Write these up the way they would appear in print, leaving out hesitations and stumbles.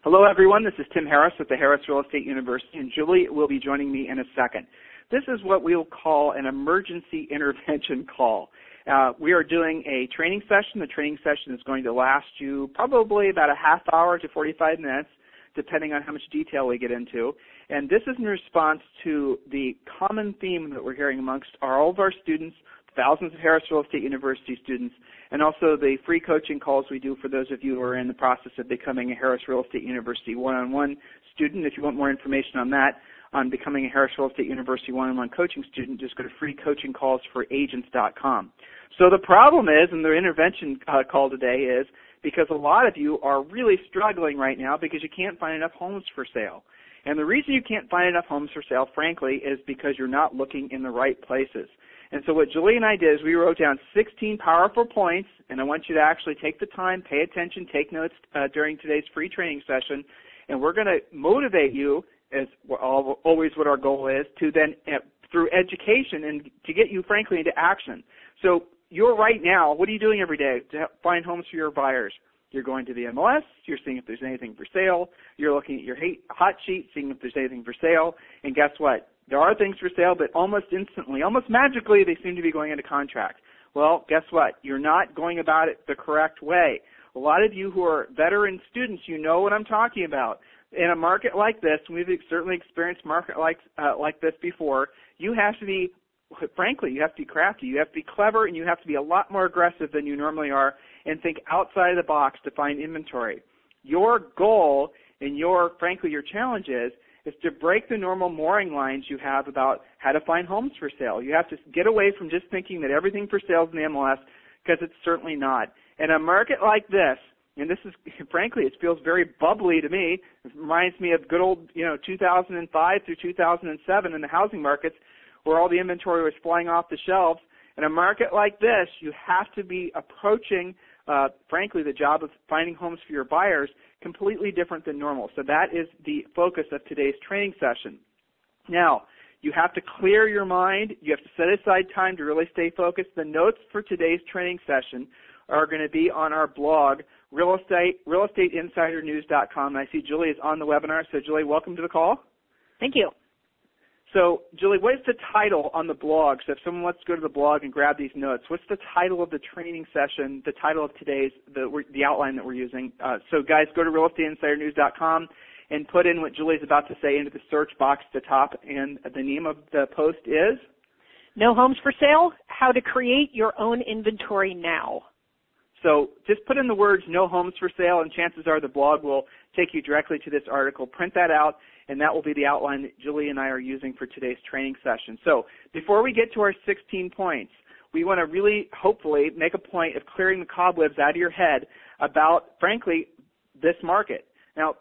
Hello, everyone. This is Tim Harris with the Harris Real Estate University, and Julie will be joining me in a second. This is what we'll call an emergency intervention call. We are doing a training session. The training session is going to last you probably about a half hour to 45 minutes, depending on how much detail we get into. And this is in response to the common theme that we're hearing amongst all of our students, thousands of Harris Real Estate University students, and also the free coaching calls we do for those of you who are in the process of becoming a Harris Real Estate University one-on-one student. If you want more information on that, on becoming a Harris Real Estate University one-on-one coaching student, just go to freecoachingcallsforagents.com. So the problem is, and the intervention call today is, because a lot of you are really struggling right now because you can't find enough homes for sale. And the reason you can't find enough homes for sale, frankly, is because you're not looking in the right places. And so what Julie and I did is we wrote down 16 powerful points, and I want you to actually take the time, pay attention, take notes during today's free training session, and we're going to motivate you, as always what our goal is, to then, through education, and to get you, frankly, into action. So you're right now, what are you doing every day to find homes for your buyers? You're going to the MLS, you're seeing if there's anything for sale, you're looking at your hot sheet, seeing if there's anything for sale, and guess what? There are things for sale, but almost instantly, almost magically, they seem to be going into contract. Well, guess what? You're not going about it the correct way. A lot of you who are veteran students, you know what I'm talking about. In a market like this, we've certainly experienced market like this before, you have to be, frankly, you have to be crafty, you have to be clever, and you have to be a lot more aggressive than you normally are and think outside of the box to find inventory. Your goal and frankly, your challenge is to break the normal mooring lines you have about how to find homes for sale. You have to get away from just thinking that everything for sale is in the MLS, because it's certainly not. In a market like this, and this is, frankly, it feels very bubbly to me. It reminds me of good old, 2005 through 2007 in the housing markets where all the inventory was flying off the shelves. In a market like this, you have to be approaching, frankly, the job of finding homes for your buyers completely different than normal. So that is the focus of today's training session. Now, you have to clear your mind. You have to set aside time to really stay focused. The notes for today's training session are going to be on our blog, realestateinsidernews.com. And I see Julie is on the webinar. So, Julie, welcome to the call. Thank you. So, Julie, what is the title on the blog? So if someone wants to go to the blog and grab these notes, what's the title of the training session, the title of today's, the outline that we're using? So, guys, go to realestateinsidernews.com and put in what Julie's about to say into the search box at the top, and the name of the post is? No Homes for Sale, How to Create Your Own Inventory Now. So just put in the words "no homes for sale," and chances are the blog will take you directly to this article. Print that out, and that will be the outline that Julie and I are using for today's training session. So before we get to our 16 points, we want to really, hopefully, make a point of clearing the cobwebs out of your head about, frankly, this market. Now,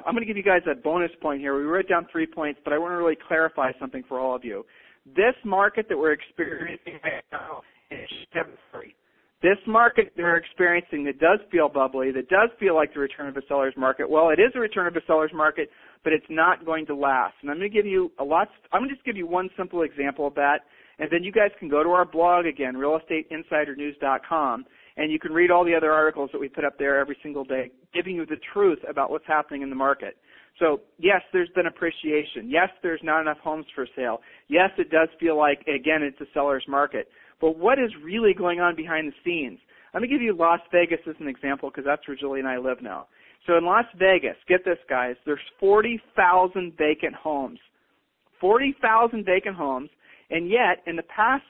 I'm going to give you guys a bonus point here. We wrote down 3 points, but I want to really clarify something for all of you. This market that we're experiencing right now is temporary. This market they're experiencing that does feel bubbly, that does feel like the return of a seller's market, well, it is a return of a seller's market, but it's not going to last. And I'm going to give you I'm going to just give you one simple example of that, and then you guys can go to our blog again, realestateinsidernews.com, and you can read all the other articles that we put up there every single day, giving you the truth about what's happening in the market. So, yes, there's been appreciation. Yes, there's not enough homes for sale. Yes, it does feel like, again, it's a seller's market. But what is really going on behind the scenes? Let me give you Las Vegas as an example, because that's where Julie and I live now. So in Las Vegas, get this, guys, there's 40,000 vacant homes. 40,000 vacant homes, and yet in the past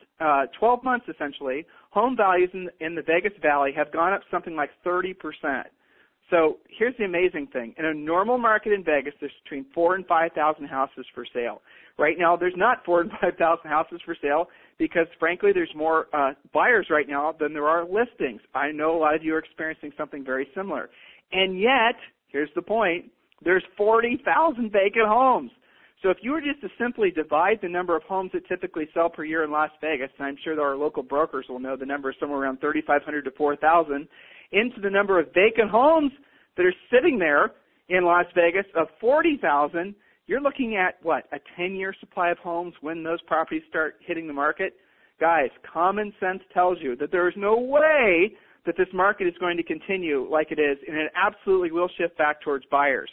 12 months, essentially, home values in the Vegas Valley have gone up something like 30%. So here's the amazing thing. In a normal market in Vegas, there's between 4,000 and 5,000 houses for sale. Right now, there's not 4,000 and 5,000 houses for sale because, frankly, there's more buyers right now than there are listings. I know a lot of you are experiencing something very similar. And yet, here's the point, there's 40,000 vacant homes. So if you were just to simply divide the number of homes that typically sell per year in Las Vegas, and I'm sure that our local brokers will know the number is somewhere around 3,500 to 4,000, into the number of vacant homes that are sitting there in Las Vegas of 40,000, you're looking at, what, a 10-year supply of homes when those properties start hitting the market? Guys, common sense tells you that there is no way that this market is going to continue like it is, and it absolutely will shift back towards buyers.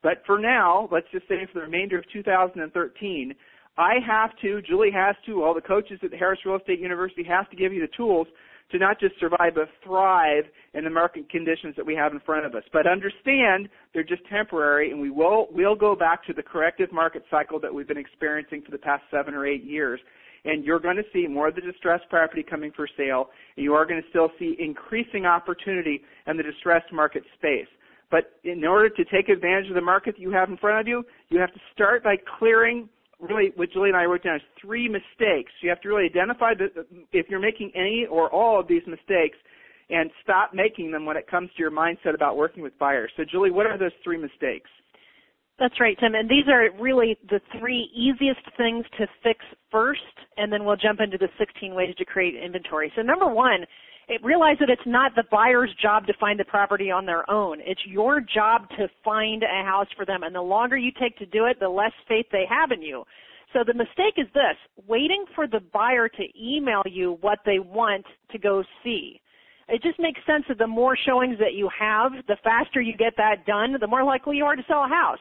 But for now, let's just say for the remainder of 2013, I have to, Julie has to, all the coaches at the Harris Real Estate University have to give you the tools to not just survive but thrive in the market conditions that we have in front of us. But understand they're just temporary, and we'll go back to the corrective market cycle that we've been experiencing for the past 7 or 8 years. And you're going to see more of the distressed property coming for sale, and you are going to still see increasing opportunity in the distressed market space. But in order to take advantage of the market that you have in front of you, you have to start by clearing, really what Julie and I wrote down is 3 mistakes. You have to really identify if you're making any or all of these mistakes and stop making them when it comes to your mindset about working with buyers. So, Julie, what are those 3 mistakes? That's right, Tim, and these are really the 3 easiest things to fix first, and then we'll jump into the 16 ways to create inventory. So number 1, realize that it's not the buyer's job to find the property on their own. It's your job to find a house for them, and the longer you take to do it, the less faith they have in you. So the mistake is this, waiting for the buyer to email you what they want to go see. It just makes sense that the more showings that you have, the faster you get that done, the more likely you are to sell a house.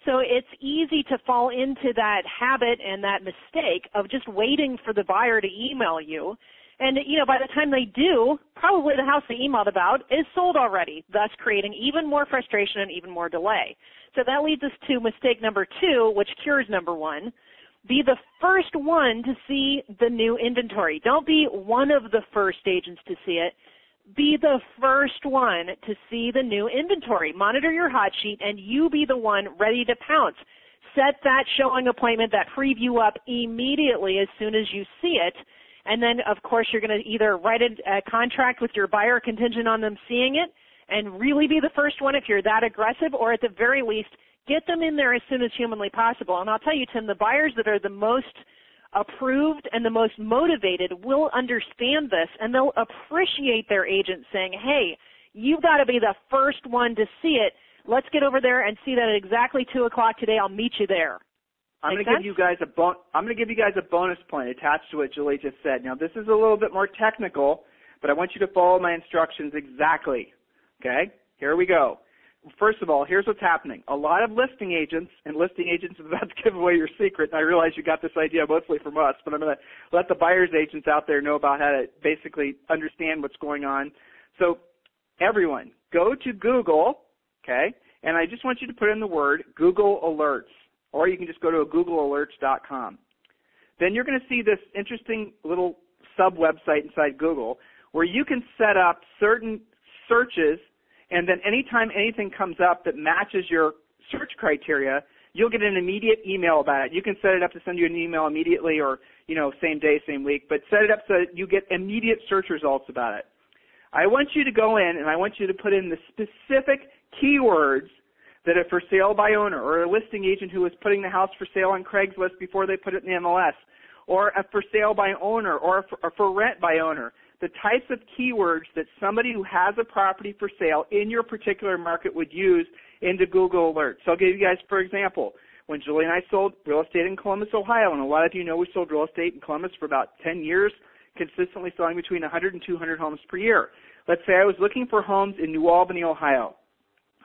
So it's easy to fall into that habit and that mistake of just waiting for the buyer to email you. And, by the time they do, probably the house they emailed about is sold already, thus creating even more frustration and even more delay. So that leads us to mistake number 2, which cures number 1. Be the first one to see the new inventory. Don't be one of the first agents to see it. Be the first one to see the new inventory. Monitor your hot sheet, and you be the one ready to pounce. Set that showing appointment, that preview up immediately as soon as you see it. And then, of course, you're going to either write a contract with your buyer contingent on them seeing it and really be the first one if you're that aggressive, or at the very least, get them in there as soon as humanly possible. And I'll tell you, Tim, the buyers that are the most approved and the most motivated will understand this, and they'll appreciate their agent saying, hey, you've got to be the first one to see it. Let's get over there and see that at exactly 2 o'clock today. I'll meet you there. I'm going to give you guys a bonus point attached to what Julie just said. Now, this is a little bit more technical, but I want you to follow my instructions exactly. Okay? Here we go. First of all, here's what's happening. A lot of listing agents are about to give away your secret, and I realize you got this idea mostly from us, but I'm going to let the buyer's agents out there know about how to basically understand what's going on. So everyone, go to Google, okay, and I just want you to put in the word Google Alerts, or you can just go to googlealerts.com. Then you're going to see this interesting little sub-website inside Google where you can set up certain searches, and then anytime anything comes up that matches your search criteria, you'll get an immediate email about it. You can set it up to send you an email immediately or, same day, same week, but set it up so that you get immediate search results about it. I want you to go in and I want you to put in the specific keywords that are for sale by owner, or a listing agent who is putting the house for sale on Craigslist before they put it in the MLS, or a for sale by owner, or for rent by owner. The types of keywords that somebody who has a property for sale in your particular market would use into Google Alerts. So I'll give you guys, for example, when Julie and I sold real estate in Columbus, Ohio, and a lot of you know we sold real estate in Columbus for about 10 years, consistently selling between 100 and 200 homes per year. Let's say I was looking for homes in New Albany, Ohio.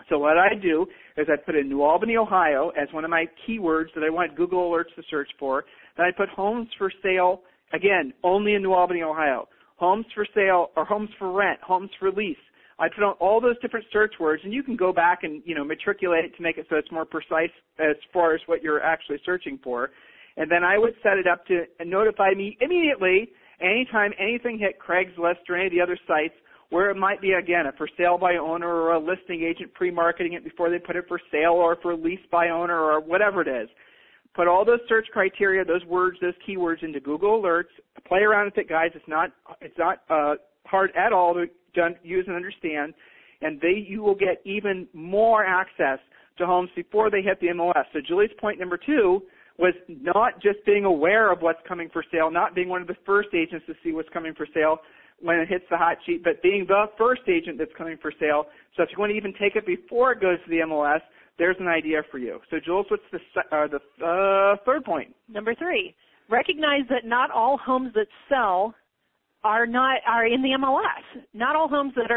So what I do is I put in New Albany, Ohio as one of my keywords that I want Google Alerts to search for. Then I put homes for sale, again, only in New Albany, Ohio. Homes for sale or homes for rent, homes for lease. I put on all those different search words, and you can go back and, matriculate it to make it so it's more precise as far as what you're actually searching for. And then I would set it up to notify me immediately anytime anything hit Craigslist or any of the other sites where it might be, again, a for sale by owner or a listing agent pre-marketing it before they put it for sale, or for lease by owner, or whatever it is. Put all those search criteria, those words, those keywords into Google Alerts. Play around with it, guys. It's not hard at all to use and understand. And you will get even more access to homes before they hit the MLS. So Julie's point number 2 was not just being aware of what's coming for sale, not being one of the first agents to see what's coming for sale when it hits the hot sheet, but being the first agent that's coming for sale. So if you want to even take it before it goes to the MLS, there's an idea for you. So, Jules, what's the third point? Number 3, recognize that not all homes that sell are in the MLS. Not all homes that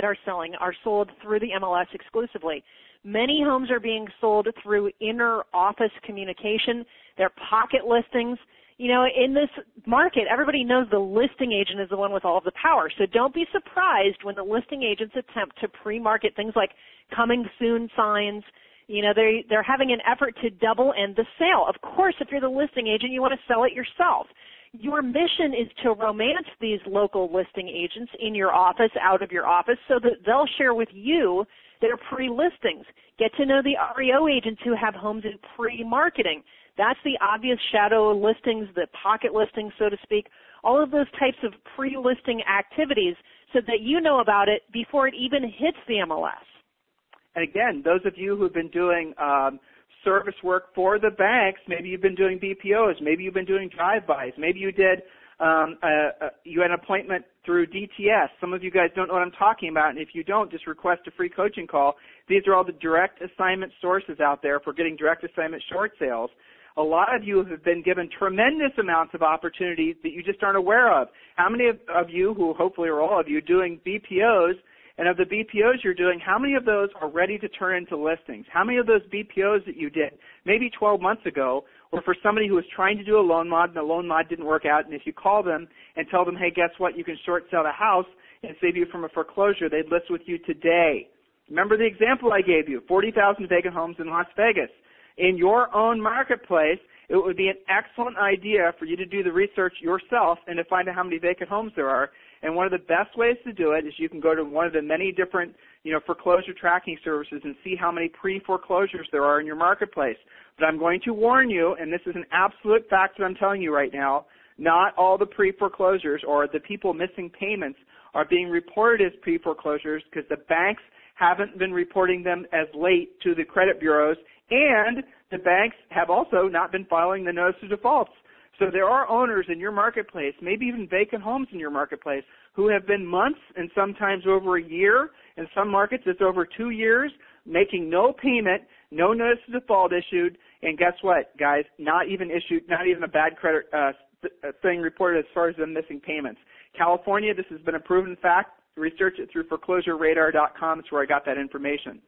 are selling are sold through the MLS exclusively. Many homes are being sold through inner office communication. They're pocket listings. You know, in this market, everybody knows the listing agent is the one with all of the power. So don't be surprised when the listing agents attempt to pre-market things like coming soon signs. You know, they're having an effort to double end the sale. Of course, if you're the listing agent, you want to sell it yourself. Your mission is to romance these local listing agents in your office, out of your office, so that they'll share with you their pre-listings. Get to know the REO agents who have homes in pre-marketing. That's the obvious shadow listings, the pocket listings, so to speak, all of those types of pre-listing activities so that you know about it before it even hits the MLS. And again, those of you who've been doing service work for the banks, maybe you've been doing BPOs, maybe you've been doing drive-bys, maybe you did you had an appointment through DTS. Some of you guys don't know what I'm talking about, and if you don't, just request a free coaching call. These are all the direct assignment sources out there for getting direct assignment short sales. A lot of you have been given tremendous amounts of opportunities that you just aren't aware of. How many of you, who hopefully are all of you, doing BPOs, and of the BPOs you're doing, how many of those are ready to turn into listings? How many of those BPOs that you did maybe 12 months ago were for somebody who was trying to do a loan mod and the loan mod didn't work out, and if you call them and tell them, hey, guess what, you can short sell the house and save you from a foreclosure, they'd list with you today. Remember the example I gave you, 40,000 vacant homes in Las Vegas. In your own marketplace, it would be an excellent idea for you to do the research yourself and to find out how many vacant homes there are. And one of the best ways to do it is you can go to one of the many different, foreclosure tracking services and see how many pre-foreclosures there are in your marketplace. But I'm going to warn you, and this is an absolute fact that I'm telling you right now, not all the pre-foreclosures or the people missing payments are being reported as pre-foreclosures because the banks haven't been reporting them as late to the credit bureaus, and the banks have also not been filing the notice of defaults. So there are owners in your marketplace, maybe even vacant homes in your marketplace, who have been months and sometimes over a year. In some markets, it's over 2 years, making no payment, no notice of default issued, and guess what, guys? Not even a bad credit thing reported as far as them missing payments. California, this has been a proven fact. Research it through foreclosureradar.com. That's where I got that information.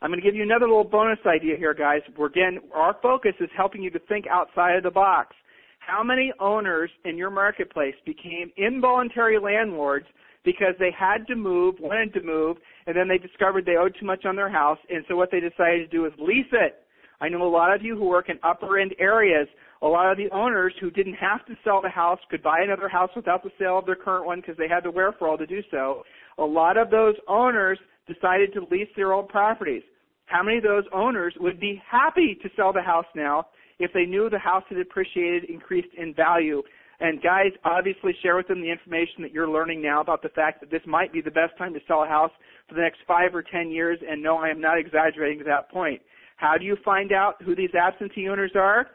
I'm going to give you another little bonus idea here, guys. Again, our focus is helping you to think outside of the box. How many owners in your marketplace became involuntary landlords because they had to move, wanted to move, and then they discovered they owed too much on their house, and so what they decided to do is lease it? I know a lot of you who work in upper-end areas, a lot of the owners who didn't have to sell the house could buy another house without the sale of their current one because they had the wherewithal to do so. A lot of those owners decided to lease their old properties. How many of those owners would be happy to sell the house now if they knew the house had appreciated, increased in value? And guys, obviously share with them the information that you're learning now about the fact that this might be the best time to sell a house for the next 5 or 10 years, and no, I am not exaggerating to that point. How do you find out who these absentee owners are?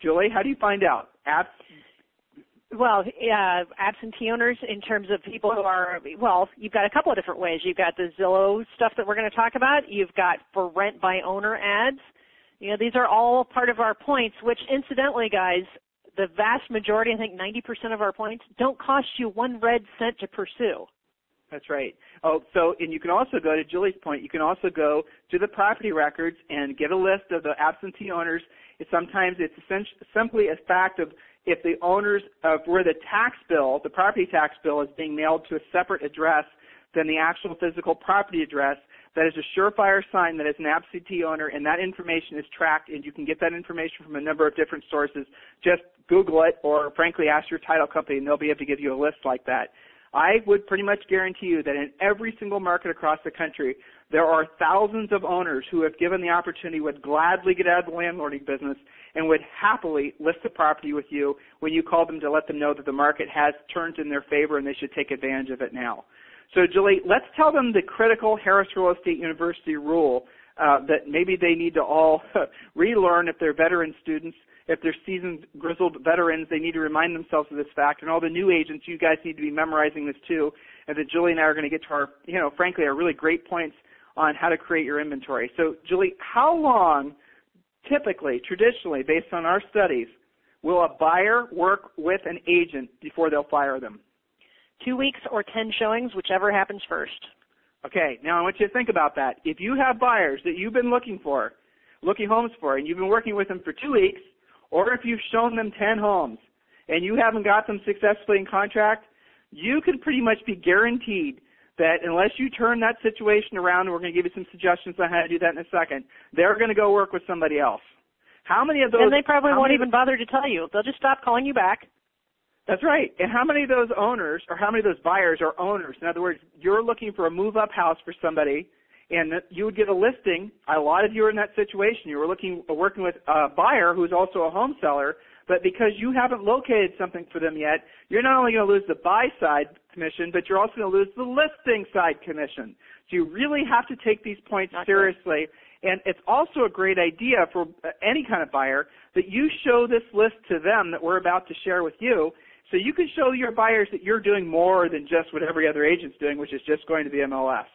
Julie, how do you find out? Absentee owners in terms of people who are, you've got a couple of different ways. You've got the Zillow stuff that we're going to talk about. You've got for rent by owner ads. These are all part of our points, which incidentally, guys, the vast majority, I think 90% of our points, don't cost you 1 red cent to pursue. That's right. And you can also go to Julie's point. You can also go to the property records and get a list of the absentee owners. Sometimes it's simply a fact of if the owners of where the tax bill, the property tax bill, is being mailed to a separate address than the actual physical property address, that is a surefire sign that is an absentee owner, and that information is tracked, and you can get that information from a number of different sources. Just Google it or, frankly, ask your title company, and they'll be able to give you a list like that. I would pretty much guarantee you that in every single market across the country, there are thousands of owners who have given the opportunity, would gladly get out of the landlording business, and would happily list the property with you when you call them to let them know that the market has turned in their favor and they should take advantage of it now. So, Julie, let's tell them the critical Harris Real Estate University rule that maybe they need to all relearn if they're veteran students. If they're seasoned, grizzled veterans, they need to remind themselves of this fact. And all the new agents, you guys need to be memorizing this too. And that Julie and I are going to get to our, frankly, our really great points on how to create your inventory. So, Julie, how long, typically, traditionally, based on our studies, will a buyer work with an agent before they'll fire them? 2 weeks or 10 showings, whichever happens first. Okay, now I want you to think about that. If you have buyers that you've been looking homes for, and you've been working with them for 2 weeks, or if you've shown them 10 homes and you haven't got them successfully in contract, you can pretty much be guaranteed that unless you turn that situation around, and we're going to give you some suggestions on how to do that in a second, they're going to go work with somebody else. How many of those? And they probably won't even bother to tell you. They'll just stop calling you back. That's right. And how many of those owners or how many of those buyers are owners? In other words, you're looking for a move-up house for somebody, and you would get a listing. A lot of you are in that situation. You were working with a buyer who's also a home seller, but because you haven't located something for them yet, you're not only going to lose the buy-side commission, but you're also going to lose the listing side commission. So you really have to take these points seriously. And it's also a great idea for any kind of buyer that you show this list to them that we're about to share with you, so you can show your buyers that you're doing more than just what every other agent's doing, which is just going to the MLS.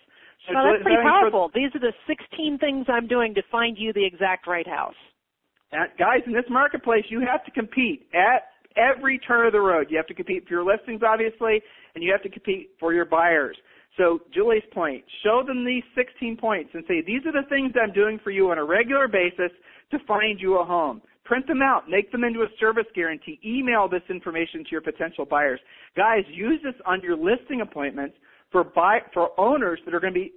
So well, that's pretty powerful. These are the 16 things I'm doing to find you the exact right house. Guys, in this marketplace, you have to compete at every turn of the road. You have to compete for your listings, obviously, and you have to compete for your buyers. So Julie's point, show them these 16 points and say, these are the things I'm doing for you on a regular basis to find you a home. Print them out. Make them into a service guarantee. Email this information to your potential buyers. Guys, use this on your listing appointments for owners that are going to be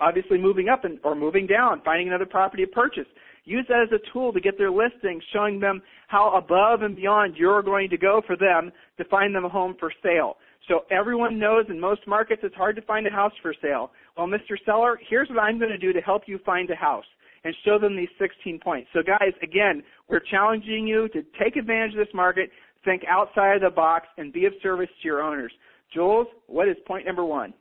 obviously moving up or moving down, finding another property to purchase. Use that as a tool to get their listings, showing them how above and beyond you're going to go for them to find them a home for sale. So everyone knows in most markets it's hard to find a house for sale. Well, Mr. Seller, here's what I'm going to do to help you find a house, and show them these 16 points. So guys, again, we're challenging you to take advantage of this market, think outside of the box, and be of service to your owners. Jules, what is point number 1?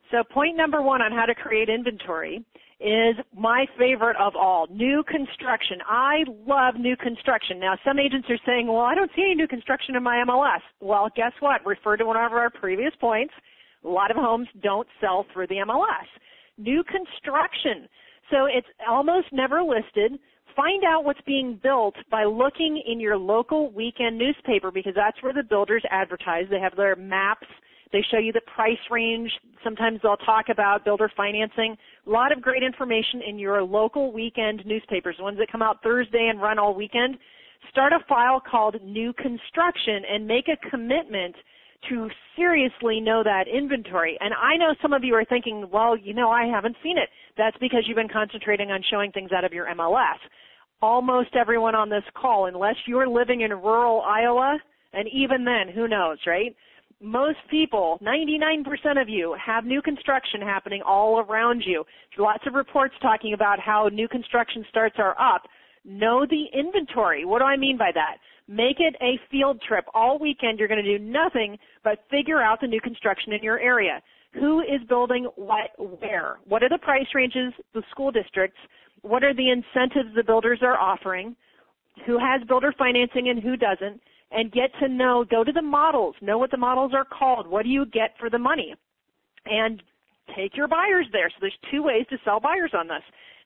So point number 1 on how to create inventory is my favorite of all, new construction. I love new construction. Now, some agents are saying, well, I don't see any new construction in my MLS. Well, guess what? Refer to one of our previous points. A lot of homes don't sell through the MLS. New construction. So it's almost never listed. Find out what's being built by looking in your local weekend newspaper, because that's where the builders advertise. They have their maps. They show you the price range. Sometimes they'll talk about builder financing. A lot of great information in your local weekend newspapers, the ones that come out Thursday and run all weekend. Start a file called New Construction and make a commitment to seriously know that inventory. And I know some of you are thinking, well, I haven't seen it. That's because you've been concentrating on showing things out of your MLS. Almost everyone on this call, unless you're living in rural Iowa, and even then, who knows, right? Most people, 99% of you, have new construction happening all around you. Lots of reports talking about how new construction starts are up. Know the inventory. What do I mean by that? Make it a field trip. All weekend you're going to do nothing but figure out the new construction in your area. Who is building what where? What are the price ranges, the school districts? What are the incentives the builders are offering? Who has builder financing and who doesn't? And get to know, go to the models, know what the models are called. What do you get for the money? And take your buyers there. So there's 2 ways to sell buyers on this.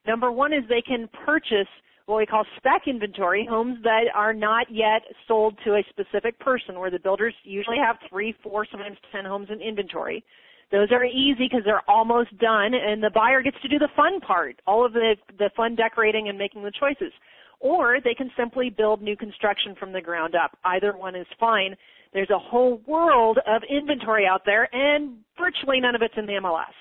Number 1 is they can purchase what we call spec inventory, homes that are not yet sold to a specific person, where the builders usually have 3, 4, sometimes 10 homes in inventory. Those are easy because they're almost done, and the buyer gets to do the fun part, all of the fun decorating and making the choices. Or they can simply build new construction from the ground up. Either one is fine. There's a whole world of inventory out there, and virtually none of it's in the MLS.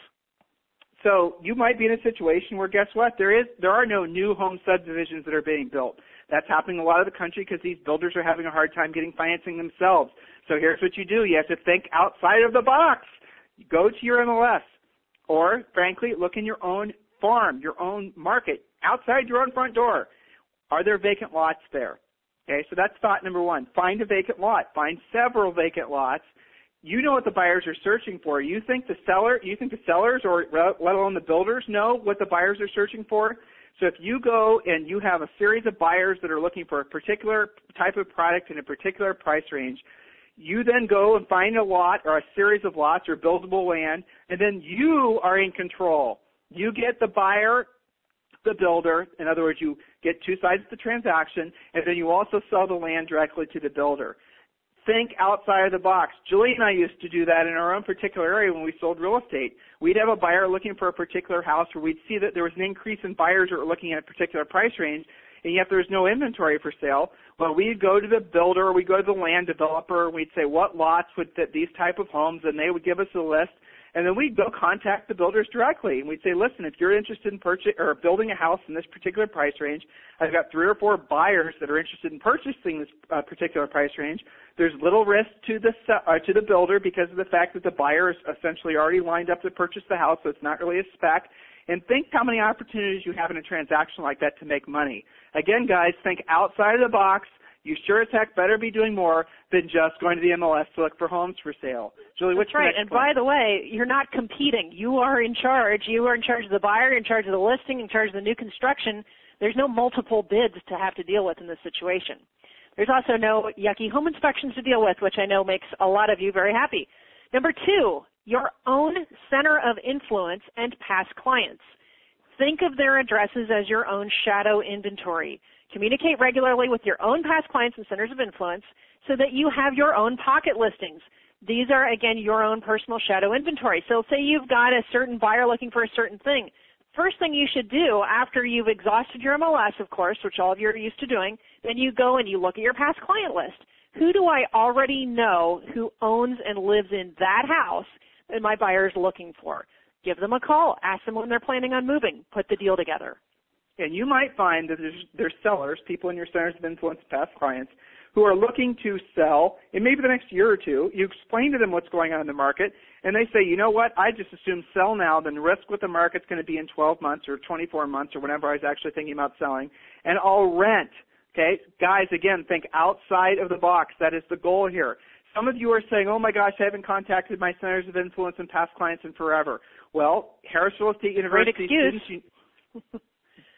So you might be in a situation where, guess what, there are no new home subdivisions that are being built. That's happening in a lot of the country because these builders are having a hard time getting financing themselves. So here's what you do. You have to think outside of the box. Go to your MLS, or, frankly, look in your own farm, your own market, outside your own front door. Are there vacant lots there? Okay, so that's thought number 1. Find a vacant lot. Find several vacant lots. You know what the buyers are searching for. You think the sellers, or let alone the builders, know what the buyers are searching for? So if you go and you have a series of buyers that are looking for a particular type of product in a particular price range, you then go and find a lot or a series of lots or buildable land, and then you are in control. You get the buyer, the builder. In other words, you get 2 sides of the transaction, and then you also sell the land directly to the builder. think outside of the box. Julie and I used to do that in our own particular area when we sold real estate. We'd have a buyer looking for a particular house where we'd see that there was an increase in buyers that were looking at a particular price range, and yet there was no inventory for sale. Well, we'd go to the builder, we'd go to the land developer, and we'd say what lots would fit these type of homes, and they would give us a list. And then we'd go contact the builders directly, and we'd say, listen, if you're interested in building a house in this particular price range, I've got 3 or 4 buyers that are interested in purchasing this particular price range. There's little risk to the builder because of the fact that the buyer is essentially already lined up to purchase the house, so it's not really a spec. And think how many opportunities you have in a transaction like that to make money. Again, guys, think outside of the box. You sure as heck better be doing more than just going to the MLS to look for homes for sale. Julie, what's right. And by the way, you're not competing. You are in charge. You are in charge of the buyer, in charge of the listing, in charge of the new construction. There's no multiple bids to have to deal with in this situation. There's also no yucky home inspections to deal with, which I know makes a lot of you very happy. Number 2, your own center of influence and past clients. Think of their addresses as your own shadow inventory. Communicate regularly with your own past clients and centers of influence so that you have your own pocket listings. These are, again, your own personal shadow inventory. So say you've got a certain buyer looking for a certain thing. First thing you should do after you've exhausted your MLS, of course, which all of you are used to doing, then you go and you look at your past client list. Who do I already know who owns and lives in that house that my buyer is looking for? Give them a call. Ask them when they're planning on moving. Put the deal together. And you might find that there's sellers, people in your centers of influence, past clients, who are looking to sell in maybe the next year or two. You explain to them what's going on in the market, and they say, you know what, I just assume sell now, then risk what the market's going to be in 12 months or 24 months or whenever I was actually thinking about selling, and I'll rent. Okay? Guys, again, think outside of the box. That is the goal here. Some of you are saying, oh, my gosh, I haven't contacted my centers of influence and past clients in forever. Well, Harris Real Estate University students,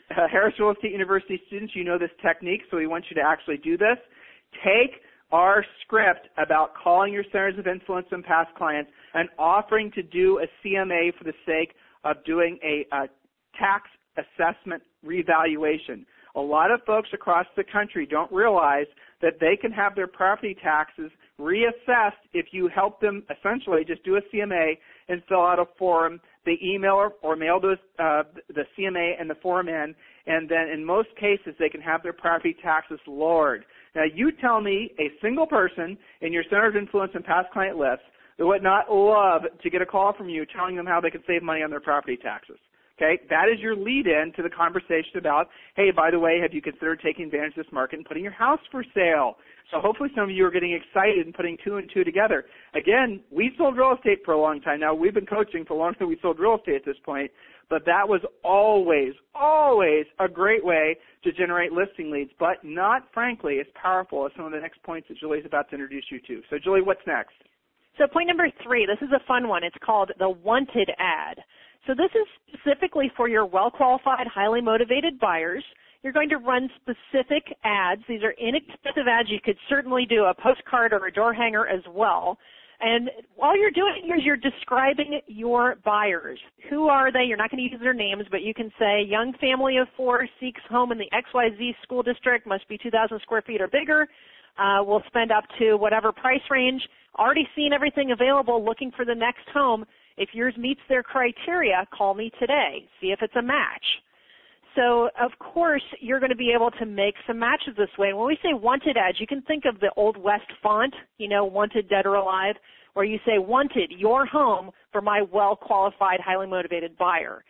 Harris Real Estate University students, you know this technique, so we want you to actually do this. Take our script about calling your centers of influence and past clients and offering to do a CMA for the sake of doing a tax assessment revaluation. A lot of folks across the country don't realize that they can have their property taxes reassessed if you help them essentially just do a CMA and fill out a form. They email or mail the CMA and the form in, and then in most cases they can have their property taxes lowered. Now you tell me a single person in your center of influence and past client list that would not love to get a call from you telling them how they can save money on their property taxes. Okay, that is your lead-in to the conversation about, hey, by the way, have you considered taking advantage of this market and putting your house for sale? So hopefully some of you are getting excited and putting 2 and 2 together. Again, we sold real estate for a long time now. We've been coaching for longer than we sold real estate at this point. But that was always a great way to generate listing leads, but not, frankly, as powerful as some of the next points that Julie's about to introduce you to. So, Julie, what's next? So point number 3, this is a fun one. It's called the wanted ad. So this is specifically for your well-qualified, highly motivated buyers. You're going to run specific ads. These are inexpensive ads. You could certainly do a postcard or a door hanger as well. And all you're doing here is you're describing your buyers. Who are they? You're not going to use their names, but you can say, young family of 4 seeks home in the XYZ school district, must be 2,000 square feet or bigger. We'll spend up to whatever price range. Already seen everything available, looking for the next home. If yours meets their criteria, call me today. See if it's a match. So, of course, you're going to be able to make some matches this way. And when we say wanted ads, you can think of the Old West font, you know, wanted, dead or alive, where you say, wanted, your home for my well-qualified, highly motivated buyer.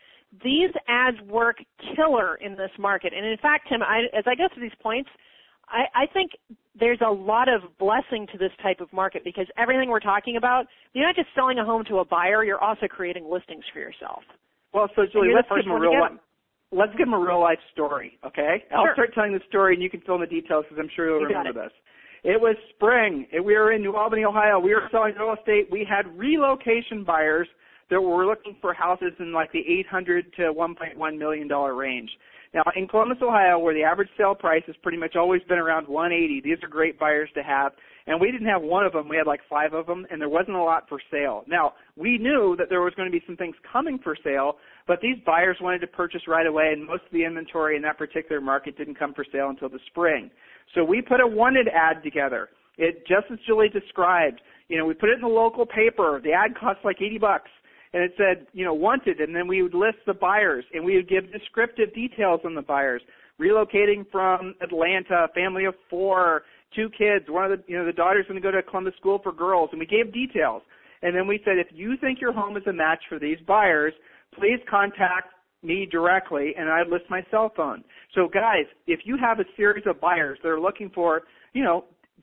These ads work killer in this market. And, in fact, Tim, as I go through these points, I think there's a lot of blessing to this type of market because everything we're talking about, you're not just selling a home to a buyer, you're also creating listings for yourself. Well, so, Julie, let's give them a real-life story, okay? Sure. I'll start telling the story, and you can fill in the details because I'm sure you'll remember this. It was spring. We were in New Albany, Ohio. We were selling real estate. We had relocation buyers that were looking for houses in like the $800 to $1.1 million range. Now, in Columbus, Ohio, where the average sale price has pretty much always been around $180, these are great buyers to have. And we didn't have one of them. We had like 5 of them, and there wasn't a lot for sale. Now, we knew that there was going to be some things coming for sale, but these buyers wanted to purchase right away, and most of the inventory in that particular market didn't come for sale until the spring. So we put a wanted ad together. It just as Julie described. We put it in the local paper. The ad cost like $80, and it said, wanted, and then we would list the buyers, and we would give descriptive details on the buyers. Relocating from Atlanta, family of 4, 2 kids. One of the daughter's going to go to Columbus School for Girls, and we gave details. And then we said, if you think your home is a match for these buyers, please contact me directly, and I'd list my cell phone. So guys, if you have a series of buyers that are looking for,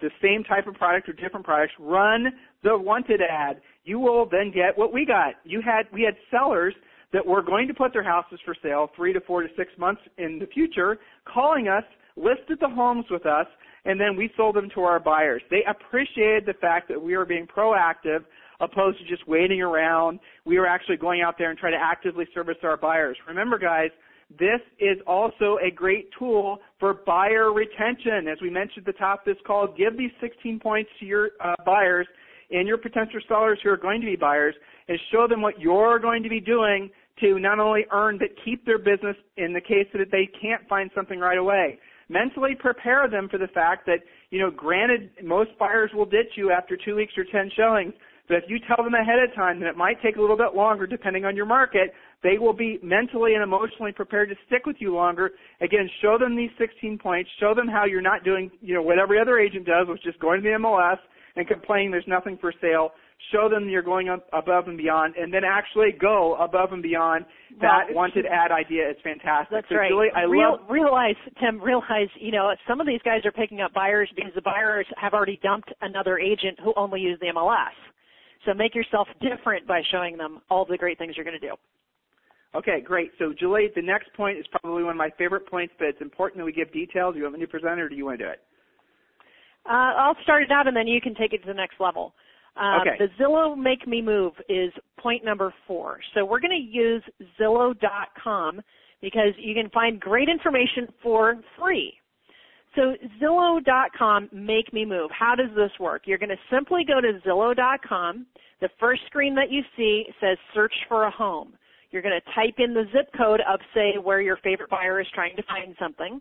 the same type of product or different products, run the wanted ad. You will then get what we got. We had sellers that were going to put their houses for sale 3 to 4 to 6 months in the future, calling us, listed the homes with us, and then we sold them to our buyers. They appreciated the fact that we were being proactive opposed to just waiting around. We were actually going out there and trying to actively service our buyers. Remember, guys, this is also a great tool for buyer retention. As we mentioned at the top of this call, give these 16 points to your buyers and your potential sellers who are going to be buyers and show them what you're going to be doing to not only earn but keep their business in the case that they can't find something right away. Mentally prepare them for the fact that, granted, most buyers will ditch you after 2 weeks or 10 showings, but if you tell them ahead of time that it might take a little bit longer depending on your market, they will be mentally and emotionally prepared to stick with you longer. Again, show them these 16 points. Show them how you're not doing, what every other agent does, which is going to the MLS and complaining there's nothing for sale. Show them you're going above and beyond, and then actually go above and beyond. That wanted ad idea is fantastic. That's so right. Julie, realize, some of these guys are picking up buyers because the buyers have already dumped another agent who only used the MLS. So make yourself different by showing them all the great things you're going to do. Okay, great. So, Julie, the next point is probably one of my favorite points, but it's important that we give details. Do you want me to present it, or do you want to do it? I'll start it out, and then you can take it to the next level. Okay. The Zillow Make Me Move is point number 4. So we're going to use Zillow.com because you can find great information for free. So Zillow.com, Make Me Move. How does this work? You're going to simply go to Zillow.com. The first screen that you see says search for a home. You're going to type in the zip code of, say, where your favorite buyer is trying to find something.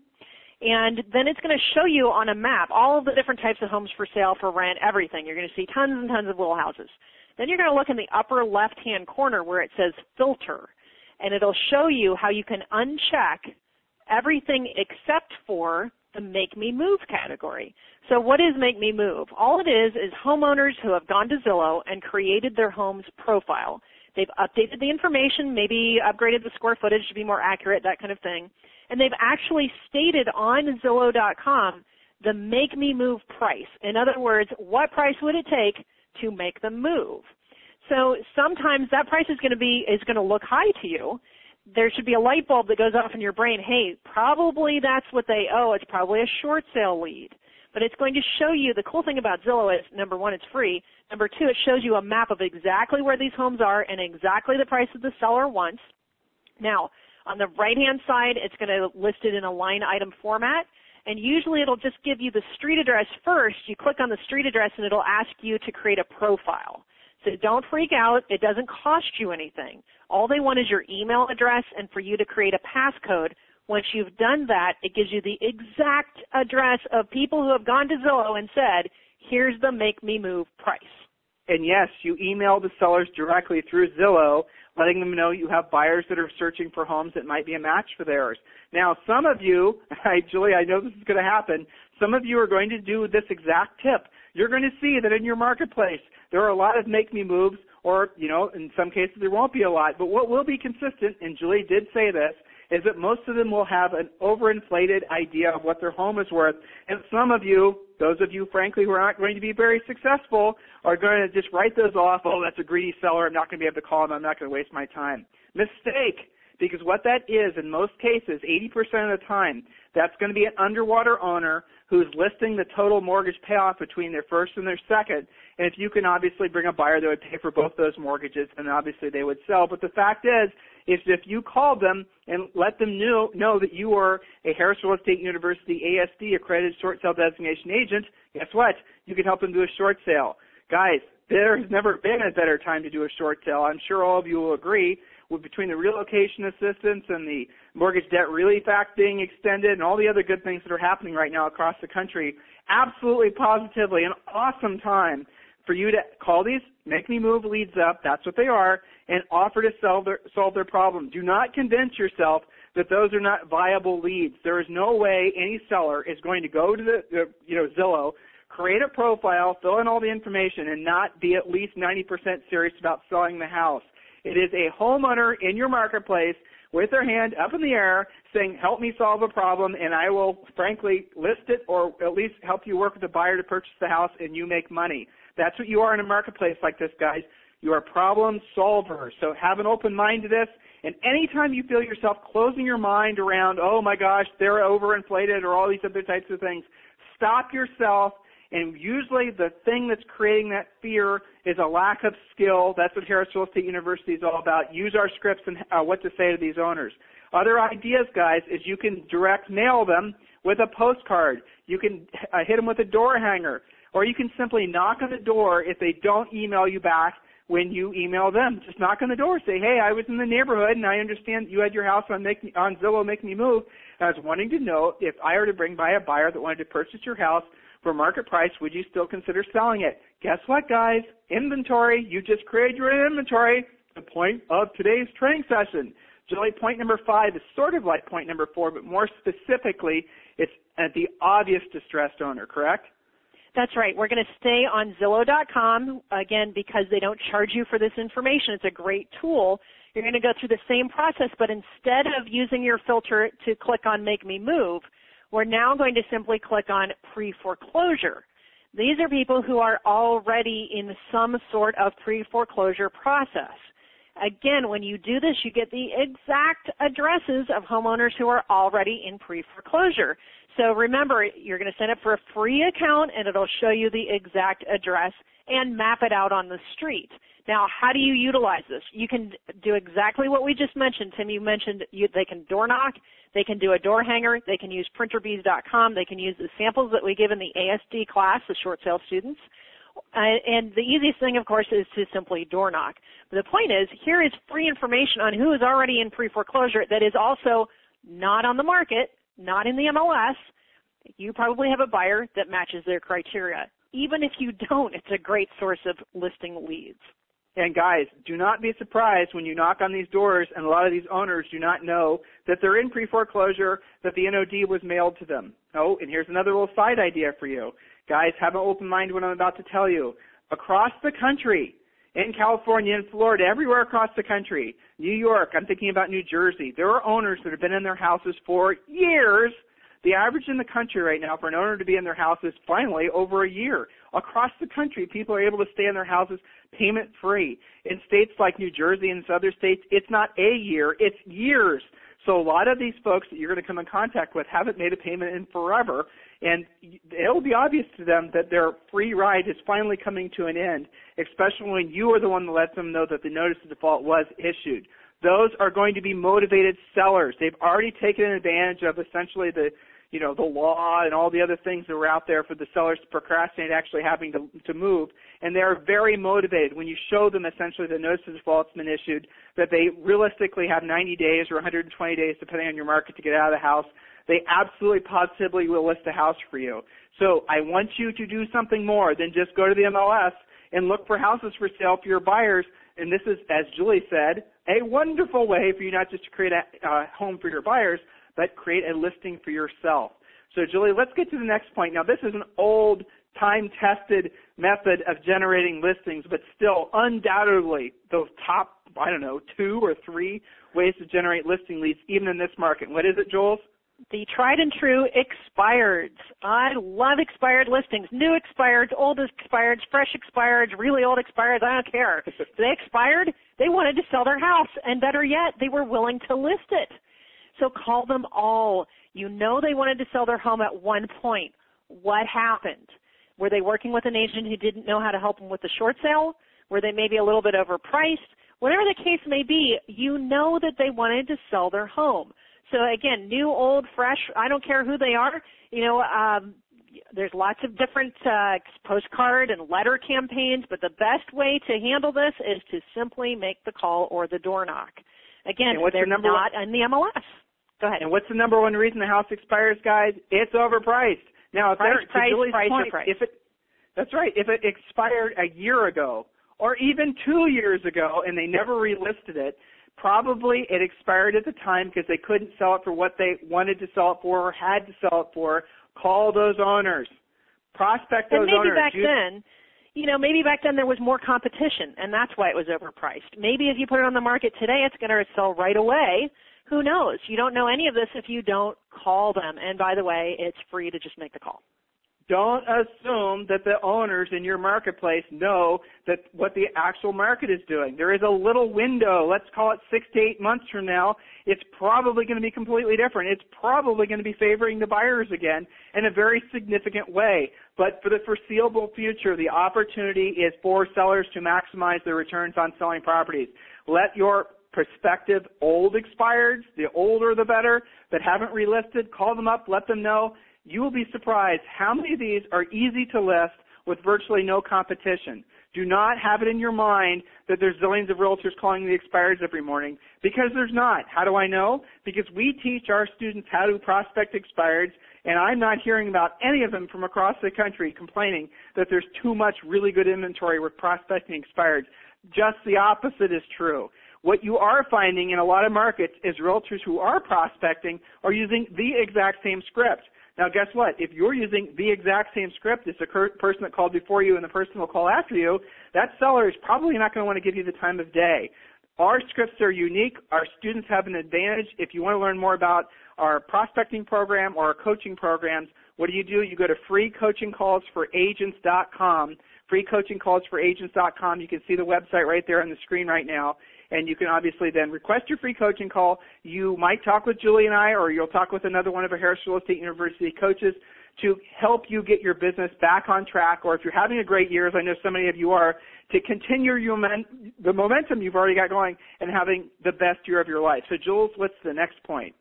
And then it's going to show you on a map all of the different types of homes for sale, for rent, everything. You're going to see tons and tons of little houses. Then you're going to look in the upper left-hand corner where it says filter, and it'll show you how you can uncheck everything except for the Make Me Move category. So what is Make Me Move? All it is homeowners who have gone to Zillow and created their home's profile. They've updated the information, maybe upgraded the square footage to be more accurate, that kind of thing. And they've actually stated on Zillow.com the Make Me Move price. In other words, what price would it take to make them move? So sometimes that price is going to look high to you. There should be a light bulb that goes off in your brain. Hey, probably that's what they owe. It's probably a short sale lead. But it's going to show you, the cool thing about Zillow is, number one, it's free. Number two, it shows you a map of exactly where these homes are and exactly the price that the seller wants. Now, on the right-hand side, it's going to list it in a line item format, and usually it'll just give you the street address first. You click on the street address, and it'll ask you to create a profile. So don't freak out. It doesn't cost you anything. All they want is your email address and for you to create a passcode. Once you've done that, it gives you the exact address of people who have gone to Zillow and said, here's the Make Me Move price. And yes, you email the sellers directly through Zillow, letting them know you have buyers that are searching for homes that might be a match for theirs. Now, some of you, Julie, I know this is going to happen, some of you are going to do this exact tip. You're going to see that in your marketplace there are a lot of Make Me Moves, or, in some cases there won't be a lot. But what will be consistent, and Julie did say this, is that most of them will have an overinflated idea of what their home is worth. And some of you, those of you, frankly, who are not going to be very successful, are going to just write those off. Oh, that's a greedy seller. I'm not going to be able to call him. I'm not going to waste my time. Mistake. Because what that is, in most cases, 80% of the time, that's going to be an underwater owner who's listing the total mortgage payoff between their first and their second. And if you can obviously bring a buyer that would pay for both those mortgages, then obviously they would sell. But the fact is if you called them and let them know that you are a Harris Real Estate University ASD accredited short sale designation agent, guess what? You can help them do a short sale. Guys, there has never been a better time to do a short sale. I'm sure all of you will agree. between the relocation assistance and the mortgage debt relief act being extended and all the other good things that are happening right now across the country, absolutely positively an awesome time for you to call these Make Me Move leads up, that's what they are, and offer to solve their problem. Do not convince yourself that those are not viable leads. There is no way any seller is going to go to the Zillow, create a profile, fill in all the information, and not be at least 90% serious about selling the house. It is a homeowner in your marketplace with their hand up in the air saying, help me solve a problem, and I will, frankly, list it or at least help you work with the buyer to purchase the house and you make money. That's what you are in a marketplace like this, guys. You are problem solvers. So have an open mind to this. And anytime you feel yourself closing your mind around, oh, my gosh, they're overinflated or all these other types of things, stop yourself. And usually the thing that's creating that fear is a lack of skill. That's what Harris Real Estate University is all about. Use our scripts and what to say to these owners. Other ideas, guys, is you can direct mail them with a postcard. You can hit them with a door hanger. Or you can simply knock on the door if they don't email you back when you email them. Just knock on the door. Say, hey, I was in the neighborhood, and I understand you had your house on Zillow Make Me Move. And I was wanting to know if I were to bring by a buyer that wanted to purchase your house for market price, would you still consider selling it? Guess what, guys? Inventory. You just created your inventory. The point of today's training session. Julie, point number 5 is sort of like point number 4, but more specifically, it's at the obvious distressed owner, correct? That's right. We're going to stay on Zillow.com, again, because they don't charge you for this information. It's a great tool. You're going to go through the same process, but instead of using your filter to click on Make Me Move, we're now going to simply click on Pre-Foreclosure. These are people who are already in some sort of pre-foreclosure process. Again, when you do this, you get the exact addresses of homeowners who are already in pre-foreclosure. So remember, you're going to sign up for a free account, and it'll show you the exact address and map it out on the street. Now, how do you utilize this? You can do exactly what we just mentioned. Tim, you mentioned they can door knock, they can do a door hanger, they can use printerbees.com, they can use the samples that we give in the ASD class, the short sale students. And the easiest thing, of course, is to simply door knock. But the point is, here is free information on who is already in pre-foreclosure that is also not on the market, not in the MLS. You probably have a buyer that matches their criteria. Even if you don't, it's a great source of listing leads. And guys, do not be surprised when you knock on these doors and a lot of these owners do not know that they're in pre-foreclosure, that the NOD was mailed to them. Oh, and here's another little side idea for you. Guys, have an open mind to what I'm about to tell you. Across the country, in California and Florida, everywhere across the country, New York, I'm thinking about New Jersey, there are owners that have been in their houses for years. The average in the country right now for an owner to be in their house is finally over a year. Across the country, people are able to stay in their houses payment-free. In states like New Jersey and some other states, it's not a year, it's years. So a lot of these folks that you're going to come in contact with haven't made a payment in forever, and it'll be obvious to them that their free ride is finally coming to an end, especially when you are the one that lets them know that the notice of default was issued. Those are going to be motivated sellers. They've already taken advantage of essentially the law and all the other things that were out there for the sellers to procrastinate actually having to move. And they're very motivated when you show them essentially the notice of default's been issued, that they realistically have 90 days or 120 days, depending on your market, to get out of the house. They absolutely positively will list a house for you. So I want you to do something more than just go to the MLS and look for houses for sale for your buyers. And this is, as Julie said, a wonderful way for you not just to create a home for your buyers, but create a listing for yourself. So, Julie, let's get to the next point. Now, this is an old, time-tested method of generating listings, but still undoubtedly the top, 2 or 3 ways to generate listing leads, even in this market. What is it, Jules? The tried and true expireds. I love expired listings. New expireds, old expireds, fresh expireds, really old expireds. I don't care. If they expired, they wanted to sell their house, and better yet, they were willing to list it. So call them all. You know they wanted to sell their home at one point. What happened? Were they working with an agent who didn't know how to help them with the short sale? Were they maybe a little bit overpriced? Whatever the case may be, you know that they wanted to sell their home. So again, new, old, fresh, I don't care who they are. There's lots of different postcard and letter campaigns, but the best way to handle this is to simply make the call or the door knock. Again, they're not in the MLS. Go ahead. And what's the number one reason the house expires, guys? It's overpriced. Now, price. That's right. If it expired a year ago or even 2 years ago and they never relisted it, probably it expired at the time because they couldn't sell it for what they wanted to sell it for or had to sell it for. Call those owners. Prospect those owners. Maybe back then there was more competition, and that's why it was overpriced. Maybe if you put it on the market today, it's going to sell right away. Who knows? You don't know any of this if you don't call them. And by the way, it's free to just make the call. Don't assume that the owners in your marketplace know that what the actual market is doing. There is a little window, let's call it 6 to 8 months from now. It's probably going to be completely different. It's probably going to be favoring the buyers again in a very significant way. But for the foreseeable future, the opportunity is for sellers to maximize their returns on selling properties. Let your prospective old expireds, the older the better, that haven't relisted, call them up, let them know. You will be surprised how many of these are easy to list with virtually no competition. Do not have it in your mind that there's zillions of realtors calling the expireds every morning, because there's not. How do I know? Because we teach our students how to prospect expireds, and I'm not hearing about any of them from across the country complaining that there's too much really good inventory with prospecting expireds. Just the opposite is true. What you are finding in a lot of markets is realtors who are prospecting are using the exact same script. Now, guess what? If you're using the exact same script as the person that called before you and the person will call after you, that seller is probably not going to want to give you the time of day. Our scripts are unique. Our students have an advantage. If you want to learn more about our prospecting program or our coaching programs, what do? You go to freecoachingcallsforagents.com, freecoachingcallsforagents.com. You can see the website right there on the screen right now. And you can obviously then request your free coaching call. You might talk with Julie and I, or you'll talk with another one of our Harris Real Estate University coaches to help you get your business back on track, or if you're having a great year, as I know so many of you are, to continue the momentum you've already got going and having the best year of your life. So, Jules, what's the next point?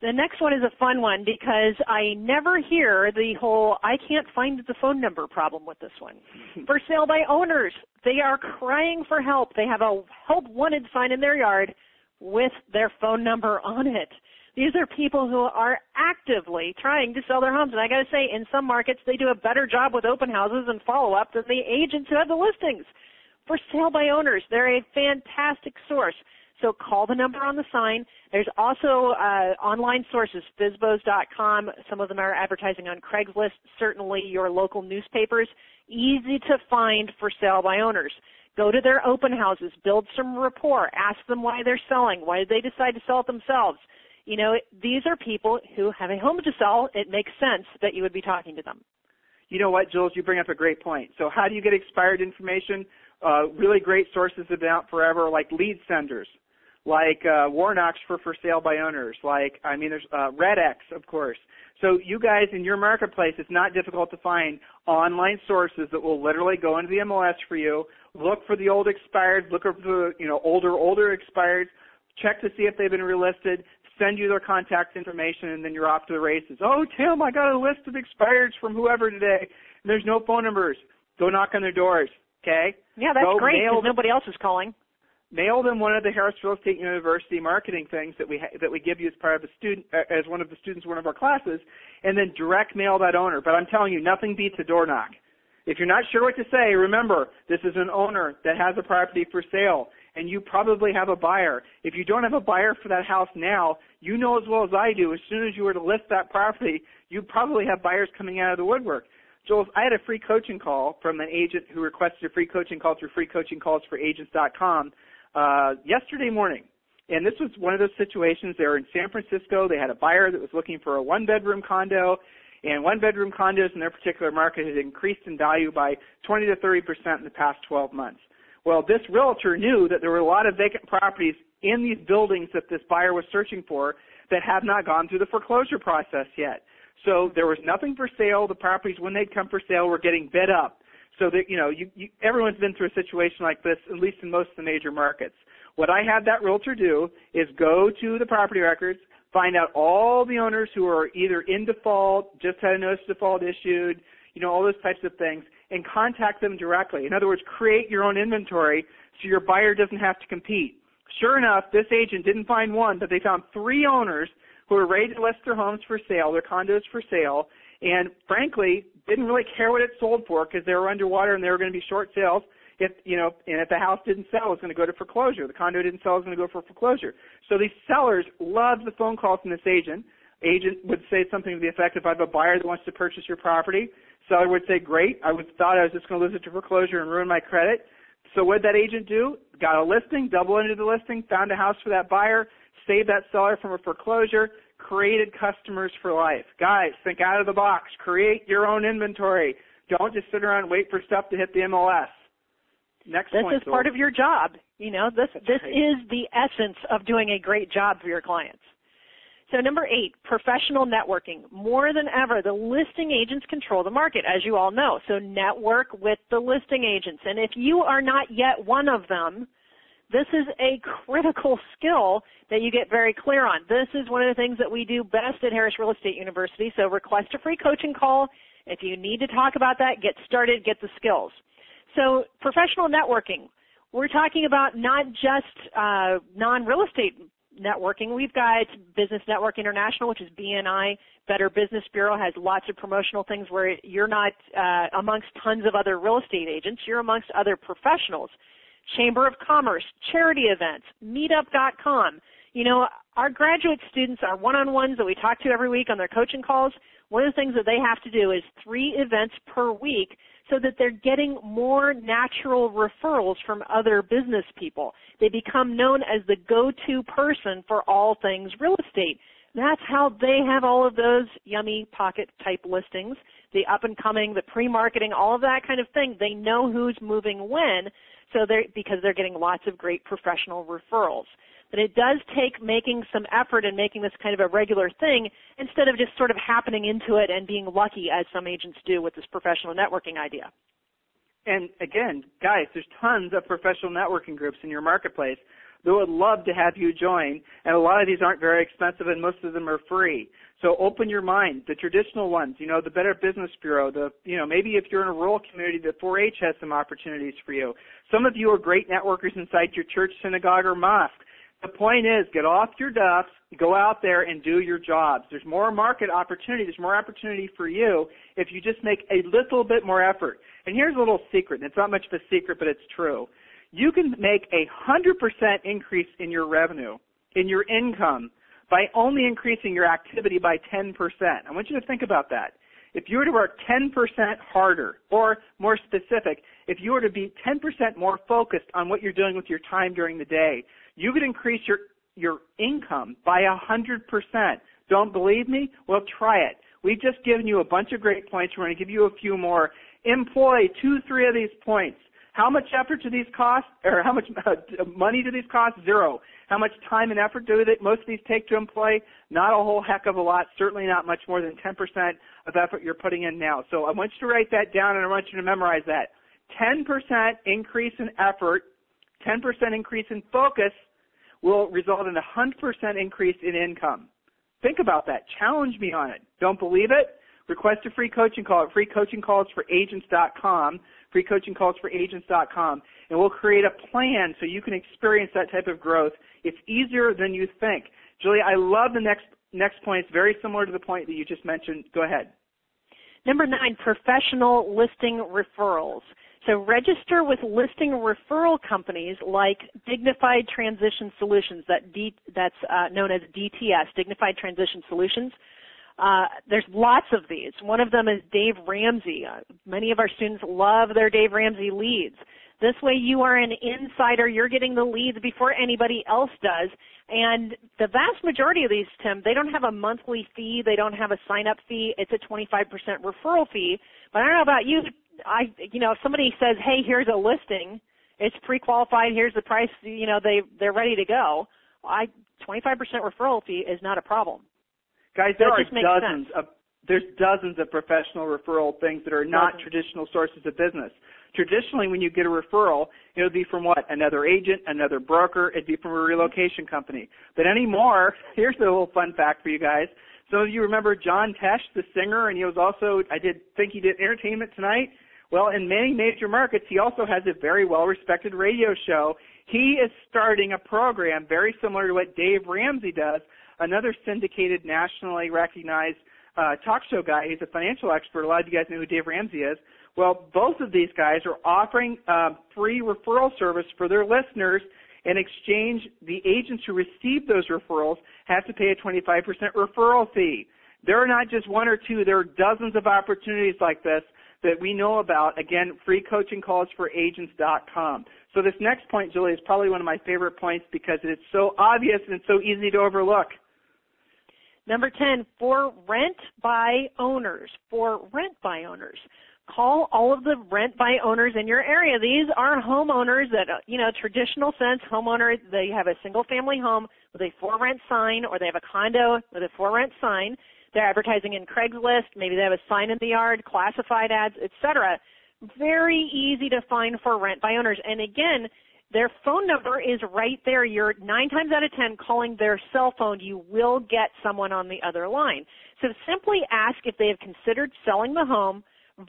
The next one is a fun one because I never hear the whole I can't find the phone number problem with this one. For sale by owners, they are crying for help. They have a help wanted sign in their yard with their phone number on it. These are people who are actively trying to sell their homes. And I got to say, in some markets, they do a better job with open houses and follow-up than the agents who have the listings. For sale by owners, they're a fantastic source. So call the number on the sign. There's also online sources, fizbos.com. Some of them are advertising on Craigslist, certainly your local newspapers. Easy to find for sale by owners. Go to their open houses, build some rapport, ask them why they're selling, why did they decide to sell it themselves. You know, these are people who have a home to sell. It makes sense that you would be talking to them. You know what, Jules, you bring up a great point. So how do you get expired information? Really great sources have been out forever, like lead senders, like Warnock's for sale by owners, there's RedX, of course. So you guys in your marketplace, it's not difficult to find online sources that will literally go into the MLS for you. Look for the old expired, look for the older expired, check to see if they've been relisted, send you their contact information, and then you're off to the races. Oh, Tim, I got a list of expireds from whoever today, and there's no phone numbers. Go knock on their doors, okay? Yeah, that's great because nobody else is calling. Mail them one of the Harris Real Estate University marketing things that we give you as part of as one of the students, one of our classes, and then direct mail that owner. But I'm telling you, nothing beats a door knock. If you're not sure what to say, remember, this is an owner that has a property for sale, and you probably have a buyer. If you don't have a buyer for that house now, you know as well as I do, as soon as you were to list that property, you probably have buyers coming out of the woodwork. Jules, I had a free coaching call from an agent who requested a free coaching call through freecoachingcallsforagents.com yesterday morning. And this was one of those situations. They were in San Francisco. They had a buyer that was looking for a one-bedroom condo, and one-bedroom condos in their particular market had increased in value by 20 to 30% in the past 12 months. Well, this realtor knew that there were a lot of vacant properties in these buildings that this buyer was searching for that have not gone through the foreclosure process yet. So there was nothing for sale. The properties, when they'd come for sale, were getting bid up. So that, everyone's been through a situation like this, at least in most of the major markets. What I had that realtor do is go to the property records, find out all the owners who are either in default, just had a notice of default issued, all those types of things, and contact them directly. In other words, create your own inventory so your buyer doesn't have to compete. Sure enough, this agent didn't find one, but they found 3 owners who were ready to list their homes for sale, their condos for sale, and frankly, didn't really care what it sold for because they were underwater and they were going to be short sales. If, and if the house didn't sell, it was going to go to foreclosure. The condo didn't sell, it was going to go for foreclosure. So these sellers loved the phone call from this agent. Agent would say something to the effect, if I have a buyer that wants to purchase your property, seller would say, great, I thought I was just going to lose it to foreclosure and ruin my credit. So what did that agent do? Got a listing, double into the listing, found a house for that buyer, saved that seller from a foreclosure, created customers for life. Guys, think out of the box. Create your own inventory. Don't just sit around and wait for stuff to hit the MLS. Next point. This is part of your job. This is the essence of doing a great job for your clients. So number 8, professional networking. More than ever, the listing agents control the market, as you all know. So network with the listing agents. And if you are not yet one of them, this is a critical skill that you get very clear on. This is one of the things that we do best at Harris Real Estate University. So request a free coaching call. If you need to talk about that, get started, get the skills. So professional networking, we're talking about not just non-real estate networking. We've got Business Network International, which is BNI. Better Business Bureau has lots of promotional things where you're not amongst tons of other real estate agents. You're amongst other professionals. Chamber of Commerce, charity events, meetup.com. Our graduate students, our one-on-ones that we talk to every week on their coaching calls, one of the things that they have to do is 3 events per week so that they're getting more natural referrals from other business people. They become known as the go-to person for all things real estate. That's how they have all of those yummy pocket-type listings, the up-and-coming, the pre-marketing, all of that kind of thing. They know who's moving when, because they're getting lots of great professional referrals. But it does take making some effort and making this kind of a regular thing instead of just sort of happening into it and being lucky, as some agents do with this professional networking idea. And again, guys, there's tons of professional networking groups in your marketplace that would love to have you join, and a lot of these aren't very expensive, and most of them are free. So open your mind. The traditional ones, the Better Business Bureau, maybe if you're in a rural community, the 4-H has some opportunities for you. Some of you are great networkers inside your church, synagogue, or mosque. The point is, get off your duffs, go out there and do your jobs. There's more market opportunity. There's more opportunity for you if you just make a little bit more effort. And here's a little secret, and it's not much of a secret, but it's true. You can make 100% increase in your revenue, in your income, by only increasing your activity by 10%. I want you to think about that. If you were to work 10% harder, or more specific, if you were to be 10% more focused on what you're doing with your time during the day, you could increase your income by 100%. Don't believe me? Well, try it. We've just given you a bunch of great points. We're going to give you a few more. Employ 2-3 of these points. How much effort do these cost, or how much money do these cost? 0. How much time and effort do most of these take to employ? Not a whole heck of a lot, certainly not much more than 10% of effort you're putting in now. So I want you to write that down, and I want you to memorize that. 10% increase in effort, 10% increase in focus will result in a 100% increase in income. Think about that. Challenge me on it. Don't believe it? Request a free coaching call at freecoachingcallsforagents.com, freecoachingcallsforagents.com, and we'll create a plan so you can experience that type of growth. It's easier than you think. Julie, I love the next point. It's very similar to the point that you just mentioned. Go ahead. Number 9, professional listing referrals. So register with listing referral companies like Dignified Transition Solutions, that's known as DTS, Dignified Transition Solutions. There's lots of these. One of them is Dave Ramsey. Many of our students love their Dave Ramsey leads. This way you are an insider. You're getting the leads before anybody else does. And the vast majority of these, Tim, they don't have a monthly fee. They don't have a sign-up fee. It's a 25% referral fee. But I don't know about you. If somebody says, hey, here's a listing, it's pre-qualified, here's the price, they're ready to go. 25% referral fee is not a problem. Guys, there's dozens of professional referral things that are not traditional sources of business. Traditionally, when you get a referral, it would be from what? Another agent, another broker. It'd be from a relocation company. But anymore, here's a little fun fact for you guys. Some of you remember John Tesh, the singer, and he was also, he did Entertainment Tonight. Well, in many major markets, he also has a very well-respected radio show. He is starting a program very similar to what Dave Ramsey does, another syndicated, nationally recognized talk show guy. He's a financial expert. A lot of you guys know who Dave Ramsey is. Well, both of these guys are offering free referral service for their listeners. In exchange, the agents who receive those referrals have to pay a 25% referral fee. There are not just one or two. There are dozens of opportunities like this that we know about. Again, free coaching calls for agents.com. So this next point, Julie, is probably one of my favorite points because it's so obvious and it's so easy to overlook. Number 10, for rent by owners. For rent by owners. Call all of the rent by owners in your area. These are homeowners that, traditional sense, homeowner, they have a single family home with a for rent sign, or they have a condo with a for rent sign. They're advertising in Craigslist. Maybe they have a sign in the yard, classified ads, etc. Very easy to find for rent by owners. And again, their phone number is right there. You're 9 times out of 10 calling their cell phone. You will get someone on the other line. So simply ask if they have considered selling the home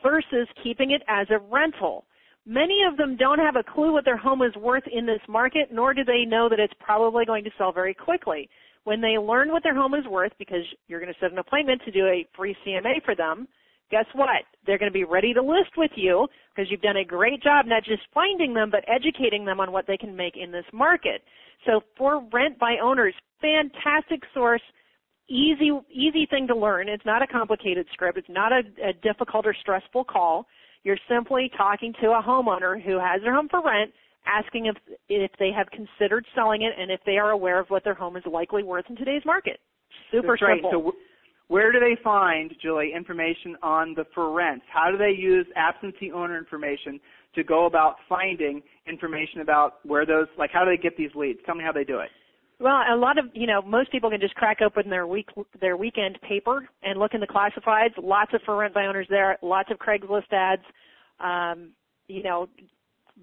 versus keeping it as a rental. Many of them don't have a clue what their home is worth in this market, nor do they know that it's probably going to sell very quickly. When they learn what their home is worth, because you're going to set an appointment to do a free CMA for them, guess what? They're going to be ready to list with you because you've done a great job not just finding them, but educating them on what they can make in this market. So for rent by owners, fantastic source. Easy thing to learn. It's not a complicated script. It's not a difficult or stressful call. You're simply talking to a homeowner who has their home for rent, asking if they have considered selling it and if they are aware of what their home is likely worth in today's market. Super simple. So where do they find, Julie, information on the for rent? How do they use absentee owner information to go about finding information about where those, like how do they get these leads? Tell me how they do it. Well, a lot of, most people can just crack open their weekend paper and look in the classifieds. Lots of for rent by owners there, lots of Craigslist ads.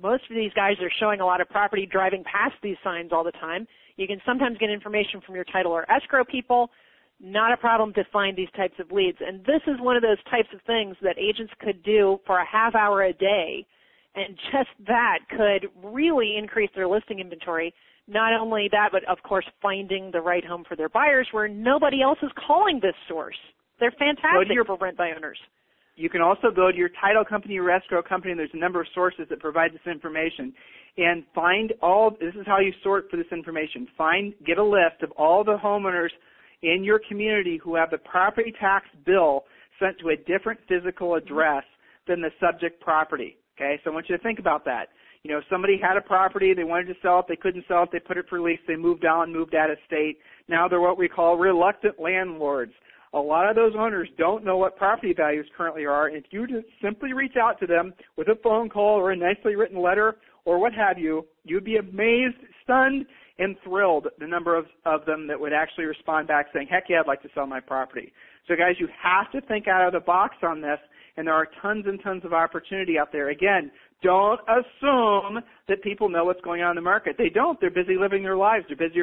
Most of these guys are showing a lot of property driving past these signs all the time. You can sometimes get information from your title or escrow people. Not a problem to find these types of leads. And this is one of those types of things that agents could do for a half hour a day, and just that could really increase their listing inventory. Not only that, but of course finding the right home for their buyers where nobody else is calling this source. They're fantastic for rent by owners. You can also go to your title company or escrow company, and there's a number of sources that provide this information. And this is how you sort for this information. Get a list of all the homeowners in your community who have the property tax bill sent to a different physical address than the subject property. Okay, so I want you to think about that. Somebody had a property, they wanted to sell it, they couldn't sell it, they put it for lease, they moved out of state. Now they're what we call reluctant landlords. A lot of those owners don't know what property values currently are. If you just simply reach out to them with a phone call or a nicely written letter or what have you, you'd be amazed, stunned, and thrilled the number of them that would actually respond back saying, heck yeah, I'd like to sell my property. So guys, you have to think out of the box on this, and there are tons and tons of opportunity out there. Again, don't assume that people know what's going on in the market. They don't. They're busy living their lives. They're busy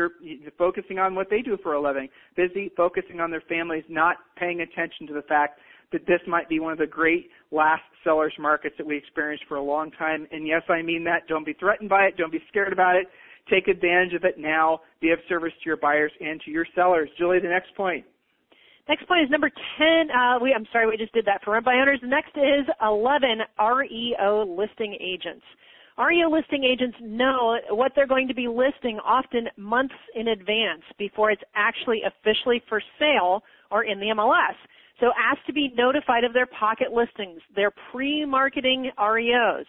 focusing on what they do for a living, busy focusing on their families, not paying attention to the fact that this might be one of the great last sellers markets that we experienced for a long time. And yes, I mean that. Don't be threatened by it. Don't be scared about it. Take advantage of it now. Be of service to your buyers and to your sellers. Julie, the next point. Next point is number 10. We just did that for rent by owners. The next is 11, REO Listing Agents. REO listing agents know what they're going to be listing often months in advance before it's actually officially for sale or in the MLS. So ask to be notified of their pocket listings, their pre-marketing REOs.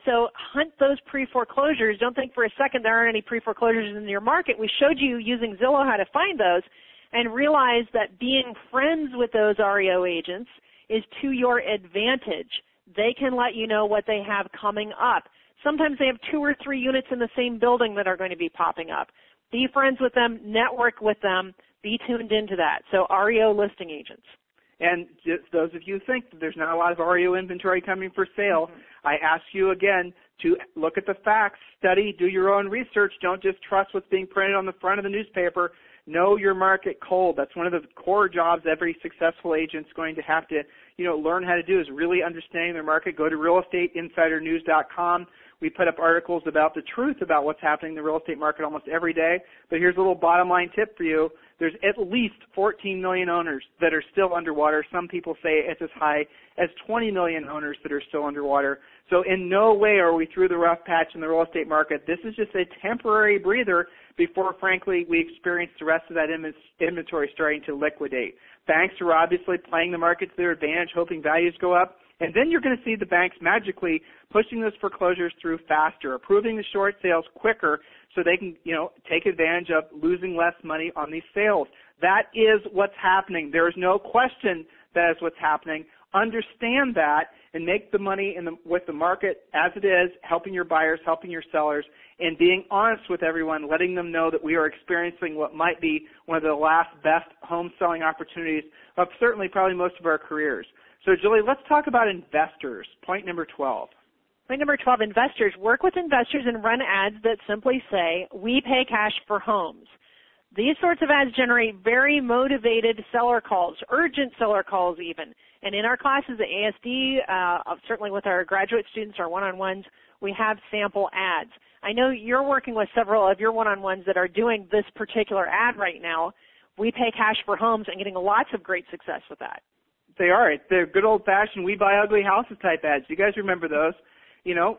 So hunt those pre-foreclosures. Don't think for a second there aren't any pre-foreclosures in your market. We showed you using Zillow how to find those, and realize that being friends with those REO agents is to your advantage. They can let you know what they have coming up. Sometimes they have 2 or 3 units in the same building that are going to be popping up. Be friends with them, network with them, be tuned into that. So REO listing agents. And just those of you who think that there's not a lot of REO inventory coming for sale, I ask you again to look at the facts, study, do your own research. Don't just trust what's being printed on the front of the newspaper. Know your market cold. That's one of the core jobs every successful agent's going to have to, learn how to do, is really understanding their market. Go to realestateinsidernews.com. We put up articles about the truth about what's happening in the real estate market almost every day. But here's a little bottom line tip for you. There's at least 14 million owners that are still underwater. Some people say it's as high as 20 million owners that are still underwater. So in no way are we through the rough patch in the real estate market. This is just a temporary breather before, frankly, we experience the rest of that inventory starting to liquidate. Banks are obviously playing the market to their advantage, hoping values go up. And then you're going to see the banks magically pushing those foreclosures through faster, approving the short sales quicker so they can, take advantage of losing less money on these sales. That is what's happening. There is no question that is what's happening. Understand that and make the money with the market as it is, helping your buyers, helping your sellers, and being honest with everyone, letting them know that we are experiencing what might be one of the last best home selling opportunities of certainly probably most of our careers. So, Julie, let's talk about investors. Point number 12. Point number 12, investors. Work with investors and run ads that simply say, we pay cash for homes. These sorts of ads generate very motivated seller calls, urgent seller calls even. And in our classes at ASD, certainly with our graduate students, our one-on-ones, we have sample ads. I know you're working with several of your one-on-ones that are doing this particular ad right now. We pay cash for homes and getting lots of great success with that. They are. They're good old-fashioned we buy ugly houses type ads. You guys remember those?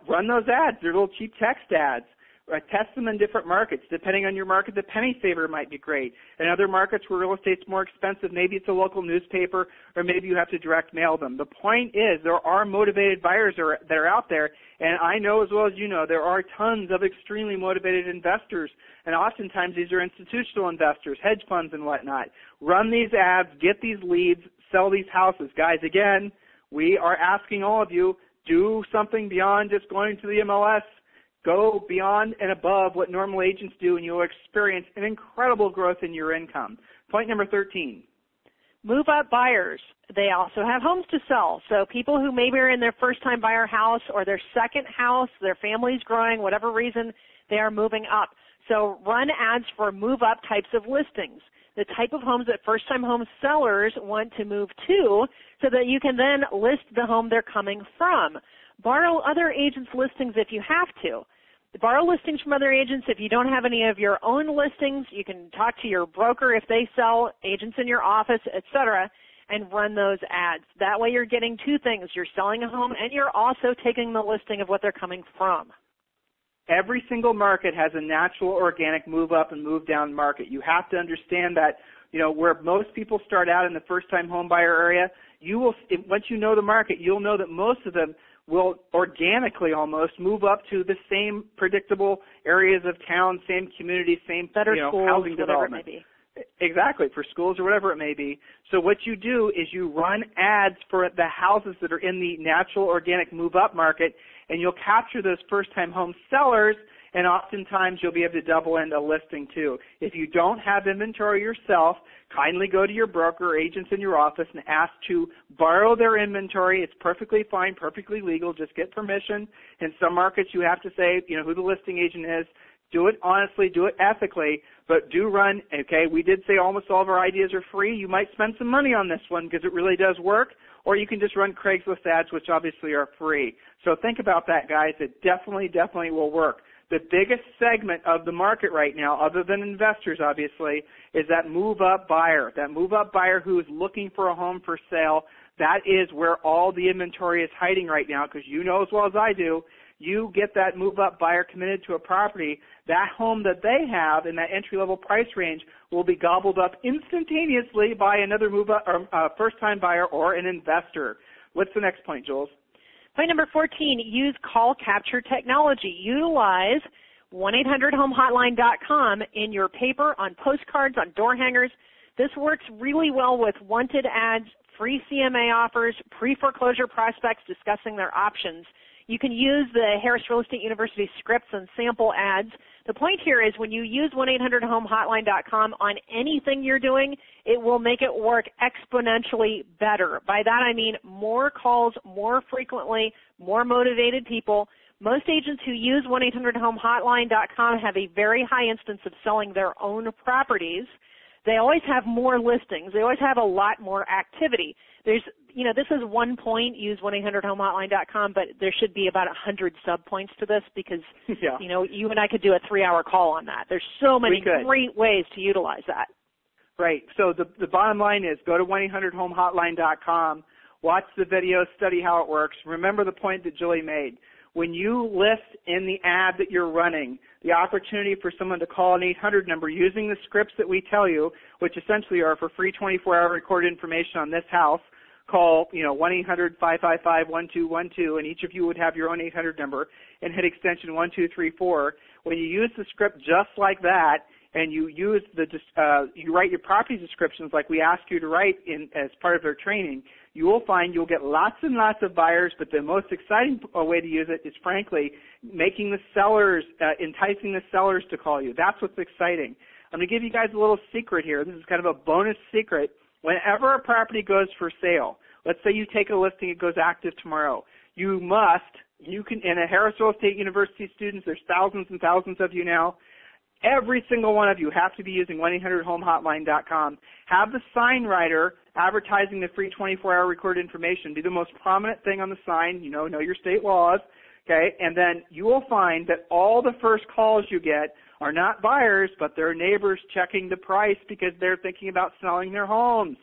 Run those ads. They're little cheap text ads. Test them in different markets. Depending on your market, the penny saver might be great. In other markets where real estate's more expensive, maybe it's a local newspaper or maybe you have to direct mail them. The point is there are motivated buyers that are out there, and I know as well as you know there are tons of extremely motivated investors, and oftentimes these are institutional investors, hedge funds and whatnot. Run these ads, get these leads, sell these houses. Guys, again, we are asking all of you, do something beyond just going to the MLS. Go beyond and above what normal agents do, and you'll experience an incredible growth in your income. Point number 13. Move up buyers. They also have homes to sell. So people who maybe are in their first-time buyer house or their second house, their family's growing, whatever reason, they are moving up. So run ads for move-up types of listings, the type of homes that first-time home sellers want to move to so that you can then list the home they're coming from. Borrow other agents' listings if you have to. Borrow listings from other agents. If you don't have any of your own listings, you can talk to your broker if they sell, agents in your office, etc., and run those ads. That way you're getting two things. You're selling a home and you're also taking the listing of what they're coming from. Every single market has a natural organic move up and move down market. You have to understand that, where most people start out in the first-time home buyer area, once you know the market, you'll know that most of them will organically almost move up to the same predictable areas of town, same community, same better schools, housing development. Whatever it may be. Exactly, for schools or whatever it may be. So what you do is you run ads for the houses that are in the natural organic move-up market, and you'll capture those first-time home sellers, and oftentimes you'll be able to double in a listing too. If you don't have inventory yourself, kindly go to your broker or agents in your office and ask to borrow their inventory. It's perfectly fine, perfectly legal. Just get permission. In some markets you have to say, who the listing agent is. Do it honestly, do it ethically, but do run, okay, we did say almost all of our ideas are free. You might spend some money on this one because it really does work, or you can just run Craigslist ads, which obviously are free. So think about that, guys. It definitely will work. The biggest segment of the market right now, other than investors obviously, is that move-up buyer. That move-up buyer who is looking for a home for sale. That is where all the inventory is hiding right now, because you know as well as I do, you get that move-up buyer committed to a property, that home that they have in that entry-level price range will be gobbled up instantaneously by another move-up or first-time buyer or an investor. What's the next point, Jules? Point number 14, use call capture technology. Utilize 1-800-HOMEHOTLINE.com in your paper, on postcards, on door hangers. This works really well with wanted ads, free CMA offers, pre-foreclosure prospects discussing their options. You can use the Harris Real Estate University scripts and sample ads. The point here is when you use 1-800-HOMEHOTLINE.com on anything you're doing, it will make it work exponentially better. By that I mean more calls, more frequently, more motivated people. Most agents who use 1-800-HOMEHOTLINE.com have a very high instance of selling their own properties. They always have more listings. They always have a lot more activity. There's, this is one point, use 1-800-HOME-HOTLINE.com, but there should be about 100 sub-points to this because, you and I could do a 3-hour call on that. There's so many great ways to utilize that. Right. So the bottom line is go to 1-800-HOME-HOTLINE.com, watch the video, study how it works. Remember the point that Julie made. When you list in the ad that you're running the opportunity for someone to call an 800 number using the scripts that we tell you, which essentially are for free 24-hour recorded information on this house, call 1-800-555-1212, and each of you would have your own 800 number and hit extension 1234. When you use the script just like that, and you use you write your property descriptions like we ask you to write as part of their training, you will find you'll get lots and lots of buyers, but the most exciting way to use it is, frankly, making the sellers, enticing the sellers to call you. That's what's exciting. I'm going to give you guys a little secret here. This is kind of a bonus secret. Whenever a property goes for sale, let's say you take a listing, it goes active tomorrow, you can, in a Harris Real Estate University students, there's thousands and thousands of you now, every single one of you have to be using 1-800-HOME-HOTLINE.com. Have the sign writer advertising the free 24-hour recorded information be the most prominent thing on the sign. Know your state laws, okay? And then you will find that all the first calls you get are not buyers, but they're neighbors checking the price because they're thinking about selling their homes.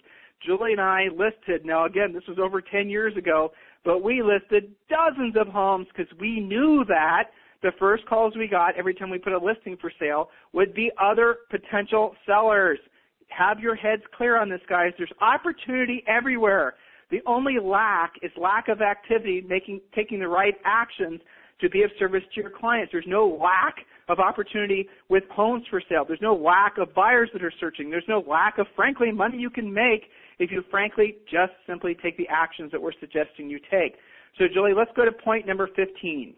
Julie and I listed, now again, this was over 10 years ago, but we listed dozens of homes because we knew that the first calls we got every time we put a listing for sale would be other potential sellers. Have your heads clear on this, guys. There's opportunity everywhere. The only lack is lack of activity, taking the right actions to be of service to your clients. There's no lack of opportunity with homes for sale. There's no lack of buyers that are searching. There's no lack of, frankly, money you can make if you, frankly, just simply take the actions that we're suggesting you take. So, Julie, let's go to point number 15.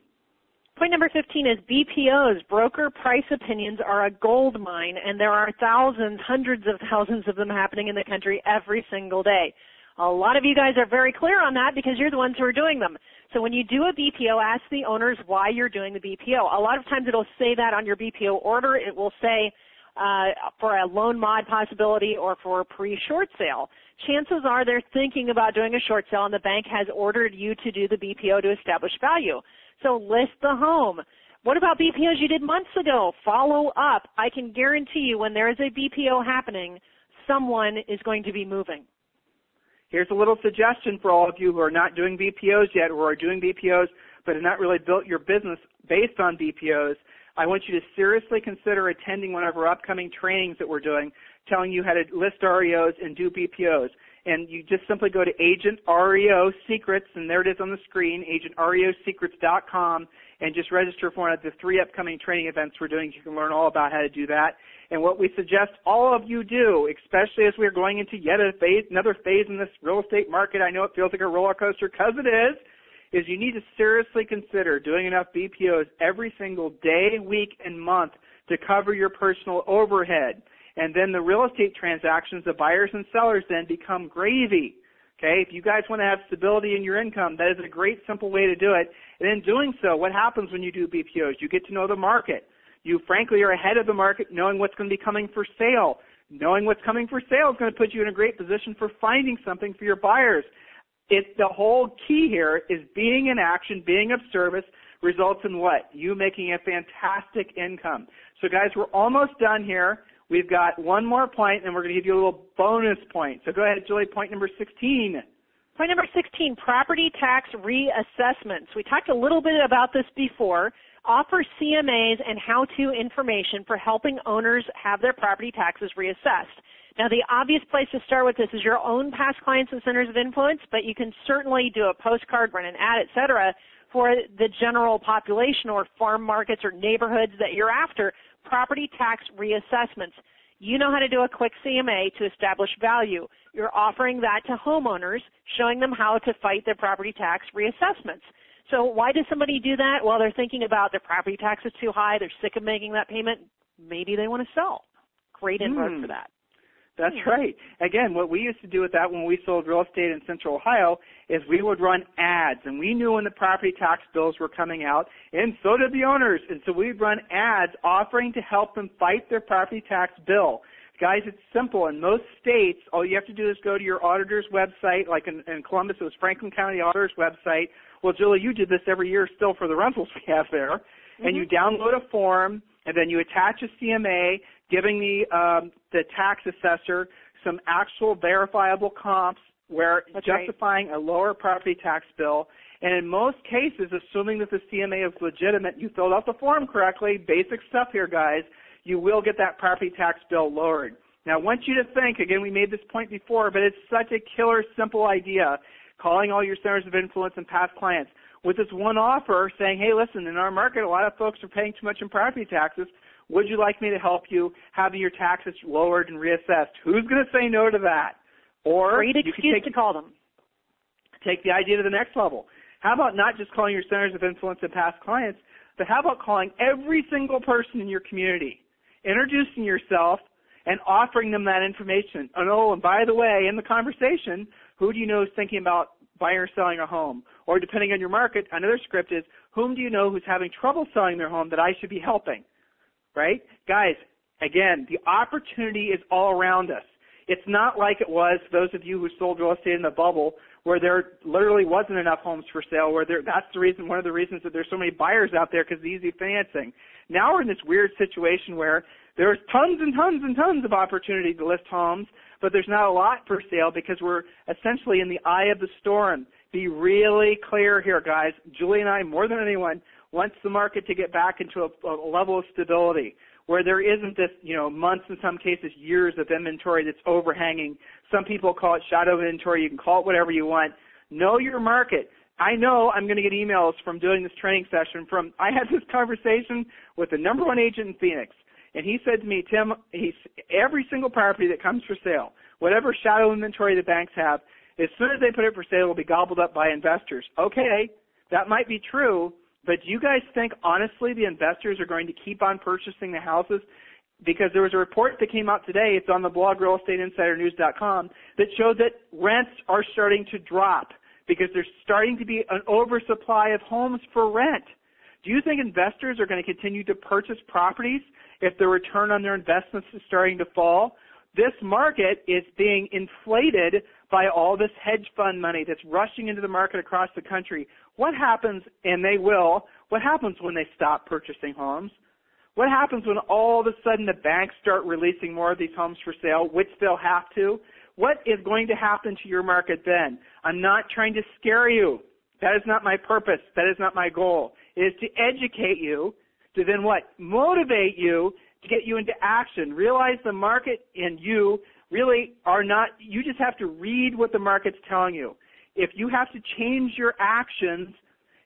Point number 15 is BPOs. Broker price opinions are a gold mine, and there are thousands, hundreds of thousands of them happening in the country every single day. A lot of you guys are very clear on that because you're the ones who are doing them. So when you do a BPO, ask the owners why you're doing the BPO. A lot of times it'll say that on your BPO order. It will say for a loan mod possibility or for a pre-short sale. Chances are they're thinking about doing a short sale, and the bank has ordered you to do the BPO to establish value. So list the home. What about BPOs you did months ago? Follow up. I can guarantee you when there is a BPO happening, someone is going to be moving. Here's a little suggestion for all of you who are not doing BPOs yet or are doing BPOs but have not really built your business based on BPOs. I want you to seriously consider attending one of our upcoming trainings that we're doing, telling you how to list REOs and do BPOs. And you just simply go to Agent REO Secrets, and there it is on the screen, agentreosecrets.com, and just register for one of the 3 upcoming training events we're doing. You can learn all about how to do that. And what we suggest all of you do, especially as we're going into yet another phase in this real estate market, I know it feels like a roller coaster because it is you need to seriously consider doing enough BPOs every single day, week, and month to cover your personal overhead. And then the real estate transactions, the buyers and sellers then become gravy. Okay, if you guys want to have stability in your income, that is a great, simple way to do it. And in doing so, what happens when you do BPOs? You get to know the market. You, frankly, are ahead of the market knowing what's going to be coming for sale. Knowing what's coming for sale is going to put you in a great position for finding something for your buyers. The whole key here is being in action, being of service, results in what? You making a fantastic income. So, guys, we're almost done here. We've got one more point, and we're going to give you a little bonus point. So go ahead, Julie, point number 16. Point number 16, property tax reassessments. We talked a little bit about this before. Offer CMAs and how-to information for helping owners have their property taxes reassessed. Now, the obvious place to start with this is your own past clients and centers of influence, but you can certainly do a postcard, run an ad, et cetera, for the general population or farm markets or neighborhoods that you're after. Property tax reassessments. You know how to do a quick CMA to establish value. You're offering that to homeowners, showing them how to fight their property tax reassessments. So why does somebody do that? Well, they're thinking about their property tax is too high. They're sick of making that payment. Maybe they want to sell. Great inroad for that. That's right. Again, what we used to do with that when we sold real estate in Central Ohio is we would run ads, and we knew when the property tax bills were coming out, and so did the owners. And so we'd run ads offering to help them fight their property tax bill. Guys, it's simple. In most states, all you have to do is go to your auditor's website, like in Columbus, it was Franklin County Auditor's website. Well, Julie, you did this every year still for the rentals we have there. And you download a form, and then you attach a CMA, giving the tax assessor some actual verifiable comps where justifying a lower property tax bill. And in most cases, assuming that the CMA is legitimate, you filled out the form correctly, basic stuff here, guys, you will get that property tax bill lowered. Now, I want you to think, again, we made this point before, but it's such a killer, simple idea, calling all your centers of influence and past clients with this one offer saying, hey, listen, in our market, a lot of folks are paying too much in property taxes. Would you like me to help you have your taxes lowered and reassessed? Who's going to say no to that? Or great excuse to call them. Take the idea to the next level. How about not just calling your centers of influence and past clients, but how about calling every single person in your community, introducing yourself, and offering them that information. Oh, and by the way, in the conversation, who do you know is thinking about buying or selling a home? Or depending on your market, another script is, whom do you know who's having trouble selling their home that I should be helping? Right? Guys, again, the opportunity is all around us. It's not like it was those of you who sold real estate in the bubble where there literally wasn't enough homes for sale, that's the reason, one of the reasons that there's so many buyers out there because of easy financing. Now we're in this weird situation where there's tons and tons and tons of opportunity to list homes, but there's not a lot for sale because we're essentially in the eye of the storm. Be really clear here, guys. Julie and I, more than anyone, wants the market to get back into a level of stability where there isn't this, months, in some cases, years of inventory that's overhanging. Some people call it shadow inventory. You can call it whatever you want. Know your market. I know I'm going to get emails from doing this training session I had this conversation with the number one agent in Phoenix, and he said to me, Tim, every single property that comes for sale, whatever shadow inventory the banks have, as soon as they put it for sale, it will be gobbled up by investors. Okay, that might be true, but do you guys think, honestly, the investors are going to keep on purchasing the houses? Because there was a report that came out today, it's on the blog realestateinsidernews.com, that showed that rents are starting to drop because there's starting to be an oversupply of homes for rent. Do you think investors are going to continue to purchase properties if the return on their investments is starting to fall? This market is being inflated by all this hedge fund money that's rushing into the market across the country. What happens, and they will, what happens when they stop purchasing homes? What happens when all of a sudden the banks start releasing more of these homes for sale, which they'll have to? What is going to happen to your market then? I'm not trying to scare you. That is not my purpose. That is not my goal. It is to educate you, to then what? Motivate you to get you into action. Realize the market and you really are not, you just have to read what the market's telling you. If you have to change your actions,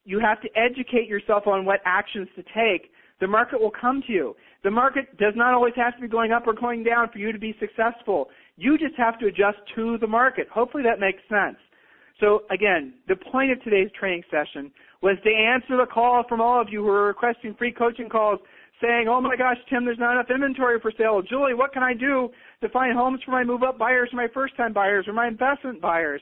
you have to educate yourself on what actions to take. The market will come to you. The market does not always have to be going up or going down for you to be successful. You just have to adjust to the market. Hopefully that makes sense. So again, the point of today's training session was to answer the call from all of you who are requesting free coaching calls saying, oh my gosh, Tim, there's not enough inventory for sale. Julie, what can I do to find homes for my move-up buyers or my first-time buyers or my investment buyers?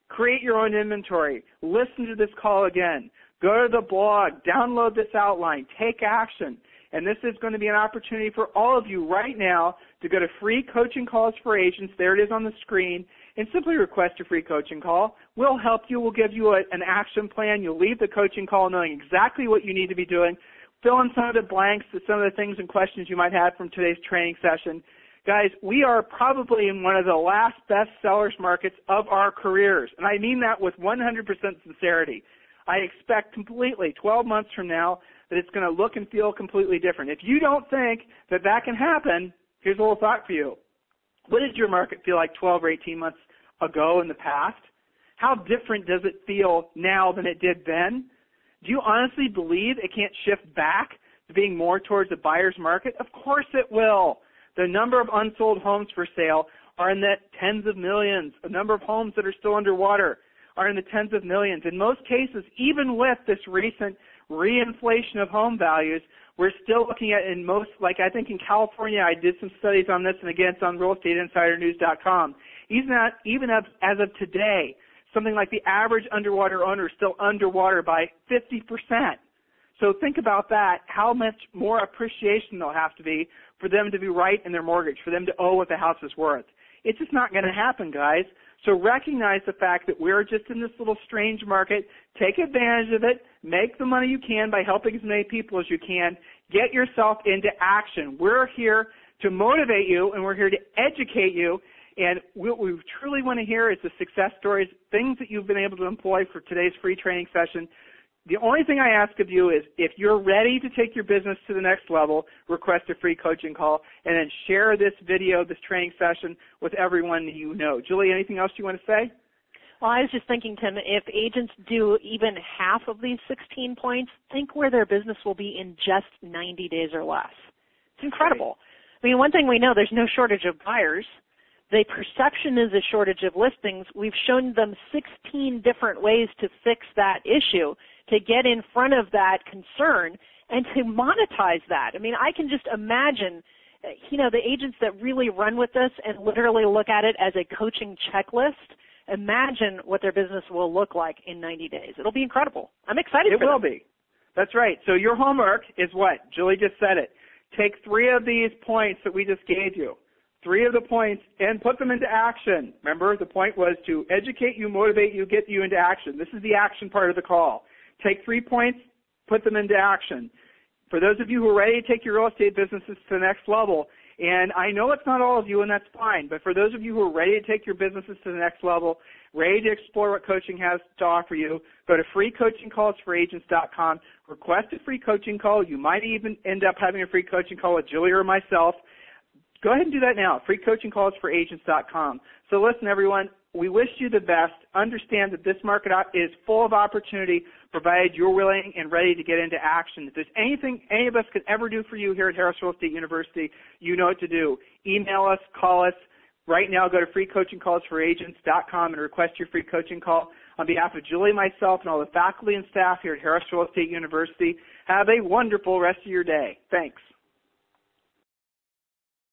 Create your own inventory. Listen to this call again. Go to the blog. Download this outline. Take action. And this is going to be an opportunity for all of you right now to go to free coaching calls for agents. There it is on the screen. And simply request a free coaching call. We'll help you. We'll give you an action plan. You'll leave the coaching call knowing exactly what you need to be doing. Fill in some of the blanks to some of the things and questions you might have from today's training session. Guys, we are probably in one of the last best sellers markets of our careers. And I mean that with 100% sincerity. I expect completely 12 months from now that it's going to look and feel completely different. If you don't think that that can happen, here's a little thought for you. What did your market feel like 12 or 18 months ago in the past? How different does it feel now than it did then? Do you honestly believe it can't shift back to being more towards a buyer's market? Of course it will. The number of unsold homes for sale are in the tens of millions. The number of homes that are still underwater are in the tens of millions. In most cases, even with this recent reinflation of home values, we're still looking at in most, like I think in California, I did some studies on this, and again, it's on realestateinsidernews.com. Even as of today, something like the average underwater owner is still underwater by 50%. So think about that, how much more appreciation there'll have to be for them to be right in their mortgage, for them to owe what the house is worth. It's just not going to happen, guys. So recognize the fact that we're just in this little strange market. Take advantage of it. Make the money you can by helping as many people as you can. Get yourself into action. We're here to motivate you, and we're here to educate you. And what we truly want to hear is the success stories, things that you've been able to employ for today's free training session. The only thing I ask of you is if you're ready to take your business to the next level, request a free coaching call, and then share this video, this training session with everyone you know. Julie, anything else you want to say? Well, I was just thinking, Tim, if agents do even half of these 16 points, think where their business will be in just 90 days or less. It's incredible. I mean, one thing we know, there's no shortage of buyers. The perception is a shortage of listings. We've shown them 16 different ways to fix that issue, to get in front of that concern, and to monetize that. I mean, I can just imagine, the agents that really run with this and literally look at it as a coaching checklist, imagine what their business will look like in 90 days. It'll be incredible. I'm excited for them. It will be. That's right. So your homework is what? Julie just said it. Take 3 of these points that we just gave you, 3 of the points, and put them into action. Remember, the point was to educate you, motivate you, get you into action. This is the action part of the call. Take 3 points, put them into action. For those of you who are ready to take your real estate businesses to the next level, and I know it's not all of you, and that's fine, but for those of you who are ready to take your businesses to the next level, ready to explore what coaching has to offer you, go to freecoachingcallsforagents.com, request a free coaching call. You might even end up having a free coaching call with Julie or myself. Go ahead and do that now, freecoachingcallsforagents.com. So listen, everyone, we wish you the best. Understand that this market is full of opportunity, provided you're willing and ready to get into action. If there's anything any of us could ever do for you here at Harris Real Estate University, you know what to do. Email us, call us. Right now, go to freecoachingcallsforagents.com and request your free coaching call. On behalf of Julie, myself, and all the faculty and staff here at Harris Real Estate University, have a wonderful rest of your day. Thanks.